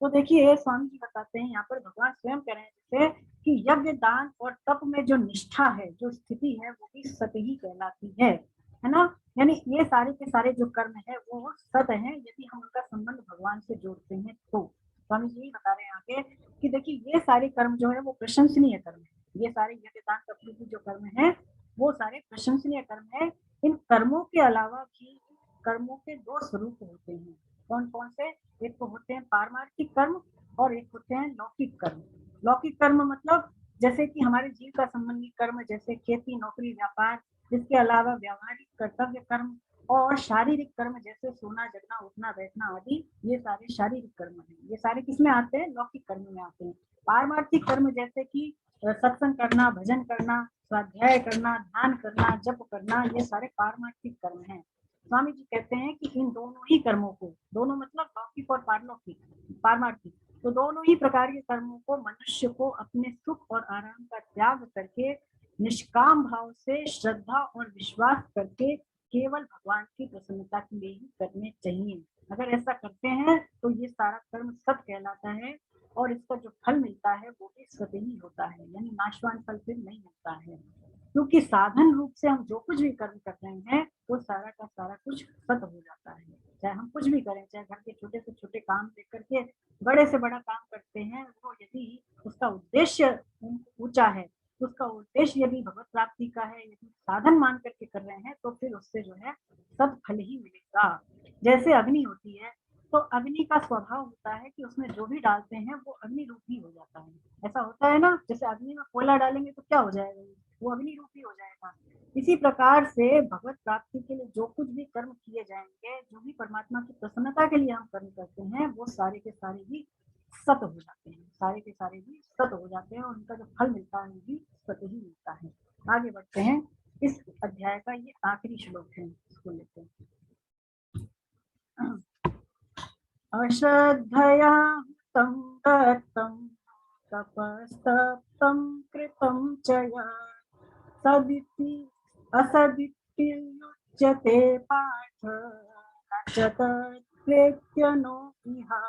तो देखिए स्वामी जी बताते हैं यहाँ पर, भगवान स्वयं कह रहे हैं जैसे कि यज्ञ दान और तप में जो निष्ठा है, जो स्थिति है, वो भी सत ही कहलाती है ना। यानी ये सारे के सारे जो कर्म है वो सत है, यदि हम उनका संबंध भगवान से जोड़ते हैं तो। स्वामी जी बता रहे हैं आगे कि देखिए ये सारे कर्म जो है वो प्रशंसनीय कर्म है। ये सारे यज्ञ दान तप रूपी जो कर्म है वो सारे प्रशंसनीय कर्म है। इन कर्मों के अलावा भी कर्मों के दो स्वरूप होते हैं। कौन कौन से? एक तो होते हैं पारमार्थिक कर्म और एक होते हैं लौकिक कर्म। लौकिक कर्म मतलब जैसे कि हमारे जीव का संबंधी कर्म, जैसे खेती नौकरी व्यापार, इसके अलावा व्यावहारिक कर्तव्य कर्म और शारीरिक कर्म जैसे सोना जगना उठना बैठना आदि, ये सारे शारीरिक कर्म हैं। ये सारे किसमें आते हैं? लौकिक कर्म में आते हैं। पारमार्थिक कर्म जैसे कि सत्संग करना, भजन करना, स्वाध्याय करना, ध्यान करना, जप करना, ये सारे पारमार्थिक कर्म हैं। स्वामी जी कहते हैं कि इन दोनों ही कर्मों को, दोनों मतलब लौकिक और पारलौकिक, पारमार्थिक, तो दोनों ही प्रकार के कर्मों को मनुष्य को अपने सुख और आराम का त्याग करके निष्काम भाव से श्रद्धा और विश्वास करके केवल भगवान की प्रसन्नता के लिए ही करने चाहिए। अगर ऐसा करते हैं तो ये सारा कर्म सत कहलाता है, और इसका जो फल मिलता है वो भी सत ही होता है, यानी नाशवान फल फिर नहीं मिलता है। क्योंकि साधन रूप से हम जो कुछ भी कर्म कर रहे हैं वो सारा का सारा कुछ सत हो जाता है। चाहे हम कुछ भी करें, चाहे घर के छोटे से छोटे काम लेकर के बड़े से बड़ा काम करते हैं, वो यदि उसका उद्देश्य ऊंचा है, उसका उद्देश्य यदि भगवत प्राप्ति का है, यदि साधन मान करके कर रहे हैं, तो फिर उससे जो है सब फल ही मिलेगा। जैसे अग्नि होती है, तो अग्नि का स्वभाव होता है कि उसमें जो भी डालते हैं वो अग्नि रूपी हो जाता है। ऐसा होता है ना, जैसे अग्नि में कोयला डालेंगे तो क्या हो जाएगा? वो अग्नि रूपी हो जाएगा। इसी प्रकार से भगवत प्राप्ति के लिए जो कुछ भी कर्म किए जाएंगे, जो भी परमात्मा की प्रसन्नता के लिए हम कर्म करते हैं, वो सारे के सारे भी सत हो जाते हैं, सारे के सारे भी सत हो जाते हैं, और उनका जो फल मिलता है वो भी सत ही मिलता है। आगे बढ़ते हैं, इस अध्याय का ये आखिरी श्लोक है, इसको लेते हैं। अश्रद्धया तं दत्तं तपस्तप्तं कृतं च सदिति असदित्युच्यते पार्थ नो इहा।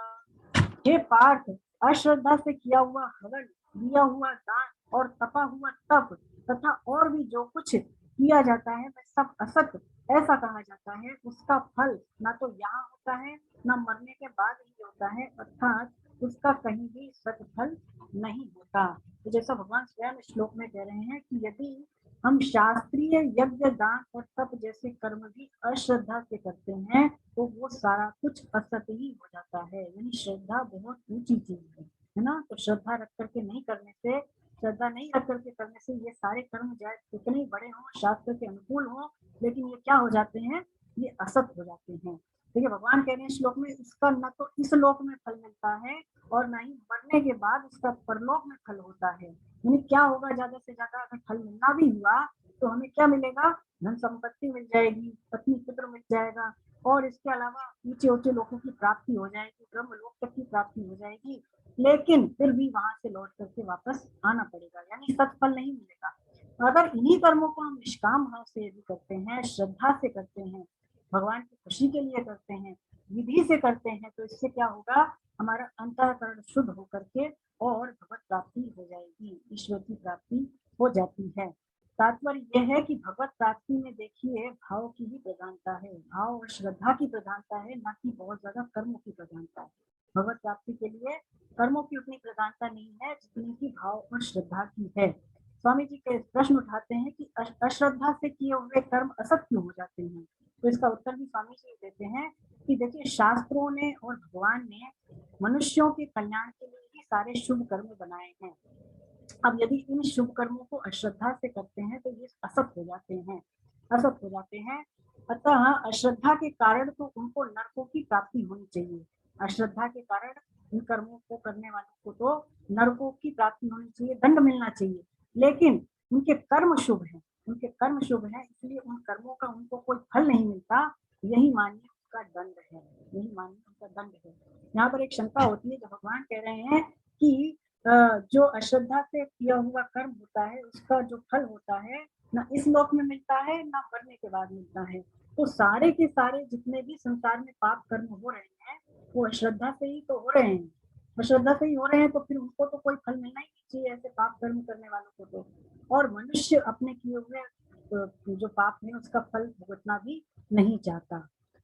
हे पार्थ, अश्रद्धा से किया हुआ हवन, दिया हुआ दान और तपा हुआ तप तथा और भी जो कुछ किया जाता है वह सब असत ऐसा कहा जाता है। उसका फल ना तो यहाँ होता है, ना मरने के बाद ही होता है, अर्थात उसका कहीं भी सत्फल नहीं होता। तो जैसा भगवान स्वयं श्लोक में कह रहे हैं कि यदि हम शास्त्रीय यज्ञ दान और तप जैसे कर्म भी अश्रद्धा से करते हैं तो वो सारा कुछ असत ही हो जाता है। यानी श्रद्धा बहुत ऊंची चीज है ना। तो श्रद्धा रख करके नहीं करने से, श्रद्धा नहीं रख करके करने से ये सारे कर्म चाहे कितने ही बड़े हों, शास्त्र के अनुकूल हों, लेकिन ये क्या हो जाते हैं? ये असत हो जाते हैं। देखिए भगवान कह रहे हैं श्लोक में, इसका न तो इस लोक में फल मिलता है और न ही मरने के बाद उसका परलोक में फल होता है। यानी क्या होगा, ज्यादा से ज्यादा अगर फल मिलना भी हुआ तो हमें क्या मिलेगा? धन संपत्ति मिल जाएगी, पत्नी पुत्र मिल जाएगा, और इसके अलावा ऊंचे ऊंचे लोगों की प्राप्ति हो जाएगी, ब्रह्म लोक तक की प्राप्ति हो जाएगी, लेकिन फिर भी वहां से लौट करके वापस आना पड़ेगा, यानी सत्फल नहीं मिलेगा। अगर इन्हीं कर्मों को हम निष्काम भाव से यदि करते हैं, श्रद्धा से करते हैं, भगवान की खुशी के लिए करते हैं, विधि से करते हैं, तो इससे क्या होगा? हमारा अंतःकरण शुद्ध होकर के और भगवत प्राप्ति हो जाएगी, ईश्वर की प्राप्ति हो जाती है। तात्पर्य यह है कि भगवत प्राप्ति में देखिए भाव की ही प्रधानता है, भाव और श्रद्धा की प्रधानता है, न कि बहुत ज्यादा कर्मों की प्रधानता है। भगवत प्राप्ति के लिए कर्मों की उतनी प्रधानता नहीं है जितनी की भाव और श्रद्धा की है। स्वामी जी के प्रश्न उठाते हैं कि अश्रद्धा से किए हुए कर्म असत क्यों हो जाते हैं। तो इसका उत्तर भी स्वामी जी देते हैं कि देखिए, शास्त्रों ने और भगवान ने मनुष्यों के कल्याण के लिए ही सारे शुभ कर्म बनाए हैं। अब यदि इन शुभ कर्मों को अश्रद्धा से करते हैं तो ये असत हो जाते हैं, असत हो जाते हैं। अतः अश्रद्धा के कारण तो उनको नरकों की प्राप्ति होनी चाहिए। अश्रद्धा के कारण इन कर्मों को करने वालों को तो नरकों की प्राप्ति होनी चाहिए, दंड मिलना चाहिए। लेकिन उनके कर्म शुभ हैं, उनके कर्म शुभ हैं, इसलिए उन कर्मों का उनको कोई फल नहीं मिलता। यही मानिए उनका दंड है, यही मानिए उनका दंड है। यहाँ पर एक शंका होती है, जो भगवान कह रहे हैं कि जो अश्रद्धा से किया हुआ कर्म होता है उसका जो फल होता है ना इस लोक में मिलता है ना मरने के बाद मिलता है। तो सारे के सारे जितने भी संसार में पाप कर्म हो रहे हैं वो अश्रद्धा से ही तो हो रहे हैं, अश्रद्धा से ही हो रहे हैं। तो फिर उनको तो कोई फल मिलना ही नहीं चाहिए, ऐसे पाप कर्म करने वालों को तो। और मनुष्य अपने किए हुए जो पाप है उसका फल भुगतना भी नहीं चाहता।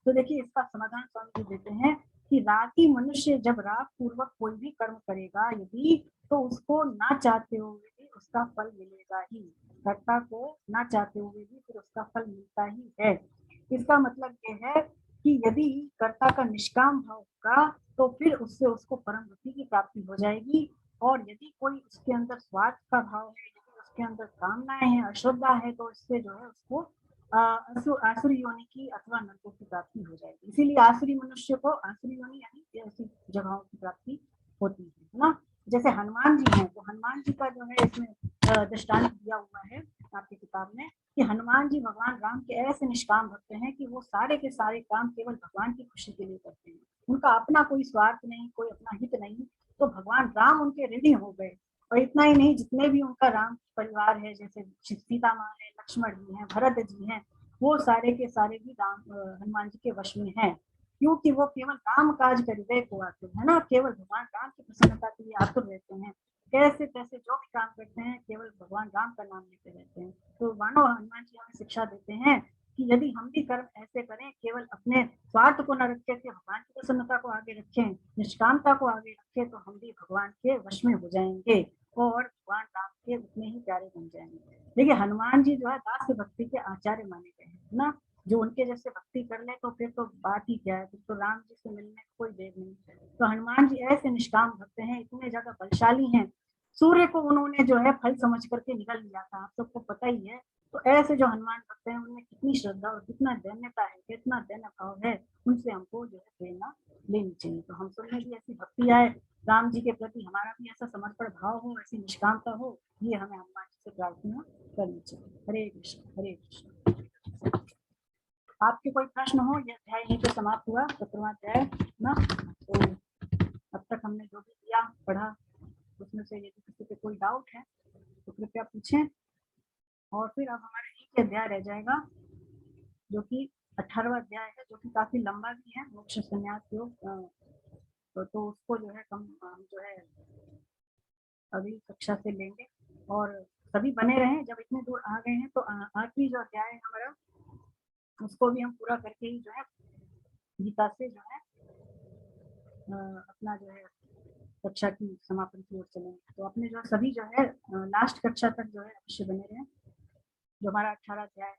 तो देखिए, इसका समाधान स्वामी जी देते हैं कि रागी मनुष्य जब राग पूर्वक कोई भी कर्म करेगा यदि, तो उसको ना चाहते हुए भी उसका फल मिलेगा ही। कर्ता को ना चाहते हुए भी फिर उसका फल मिलता ही है। इसका मतलब ये है कि यदि कर्ता का निष्काम भाव होगा तो फिर उससे उसको परम गति की प्राप्ति हो जाएगी। और यदि कोई उसके अंदर स्वार्थ का भाव है, यदि उसके अंदर कामनाएं हैं, अश्रद्धा है, तो इससे जो है उसको आसुरी योनि की अथवा नरकों की प्राप्ति हो जाएगी। इसीलिए आसुरी मनुष्य को आसुरी योनि यानी ऐसी जगहों की प्राप्ति होती है ना। जैसे हनुमान जी हैं, तो हनुमान जी का जो है इसमें दृष्टांत दिया हुआ है आपकी किताब में कि हनुमान जी भगवान राम के ऐसे निष्काम भक्त हैं कि वो सारे के सारे काम केवल भगवान की खुशी के लिए करते हैं। उनका अपना कोई स्वार्थ नहीं, कोई अपना हित नहीं। तो भगवान राम उनके ऋणी हो गए। और इतना ही नहीं, जितने भी उनका राम परिवार है, जैसे सीता माँ है, लक्ष्मण जी हैं, भरत जी हैं, वो सारे के सारे भी राम हनुमान जी के वश में हैं। क्योंकि वो केवल राम काज करिबे को आतुर है ना, केवल भगवान राम की प्रसन्नता के लिए आतुर रहते हैं। कैसे तैसे जो भी काम करते हैं केवल भगवान राम का नाम लेते रहते हैं। तो मानो हनुमान जी हमें शिक्षा देते हैं कि यदि हम भी कर्म ऐसे करें, केवल अपने स्वार्थ को न रखें के भगवान की प्रसन्नता को आगे रखें, निष्कामता को आगे रखें, तो हम भी भगवान के वश में हो जाएंगे और भगवान राम के उतने ही प्यारे बन जाएंगे। देखिए, हनुमान जी जो है दास भक्ति के आचार्य माने गए हैं ना। जो उनके जैसे भक्ति कर ले तो फिर तो बात ही क्या है, फिर तो राम जी से मिलने का कोई देर नहीं। तो हनुमान जी ऐसे निष्काम भक्त हैं, इतने ज्यादा बलशाली हैं। सूर्य को उन्होंने जो है फल समझ करके निकल लिया था, आप सबको पता ही है। तो ऐसे जो हनुमान भक्त हैं उनमें कितनी श्रद्धा और कितना दैन्यता है, कितना दैन्य भाव है, उनसे हमको जो है प्रेरणा लेनी चाहिए। तो हम सब में भी ऐसी भक्ति आए, राम जी के प्रति हमारा भी ऐसा समर्पण भाव हो, ऐसी निष्कामता हो, ये हमें हनुमान जी से प्रार्थना करनी चाहिए। हरे कृष्ण हरे कृष्ण। आपके कोई प्रश्न हो, यह अध्याय यहीं पे समाप्त हुआ, 17वां अध्याय ना। तो अब तक हमने जो भी किया पढ़ा उसमें से यदि किसी पे कोई डाउट है तो कृपया पूछें। और फिर अब हमारा एक अध्याय रह जाएगा जो कि 18वां अध्याय है, जो कि काफी लंबा भी है, मोक्ष संन्यास योग। तो उसको जो है हम जो है अगली कक्षा से लेंगे। और सभी बने रहें, जब इतने दूर आ गए हैं तो 8वीं जो अध्याय है हमारा उसको भी हम पूरा करके ही जो है गीता से जो है अपना जो है कक्षा की समापन की ओर चलेंगे। तो अपने जो सभी जो है लास्ट कक्षा तक जो है अवश्य बने रहें। जो हमारा 18 अध्याय है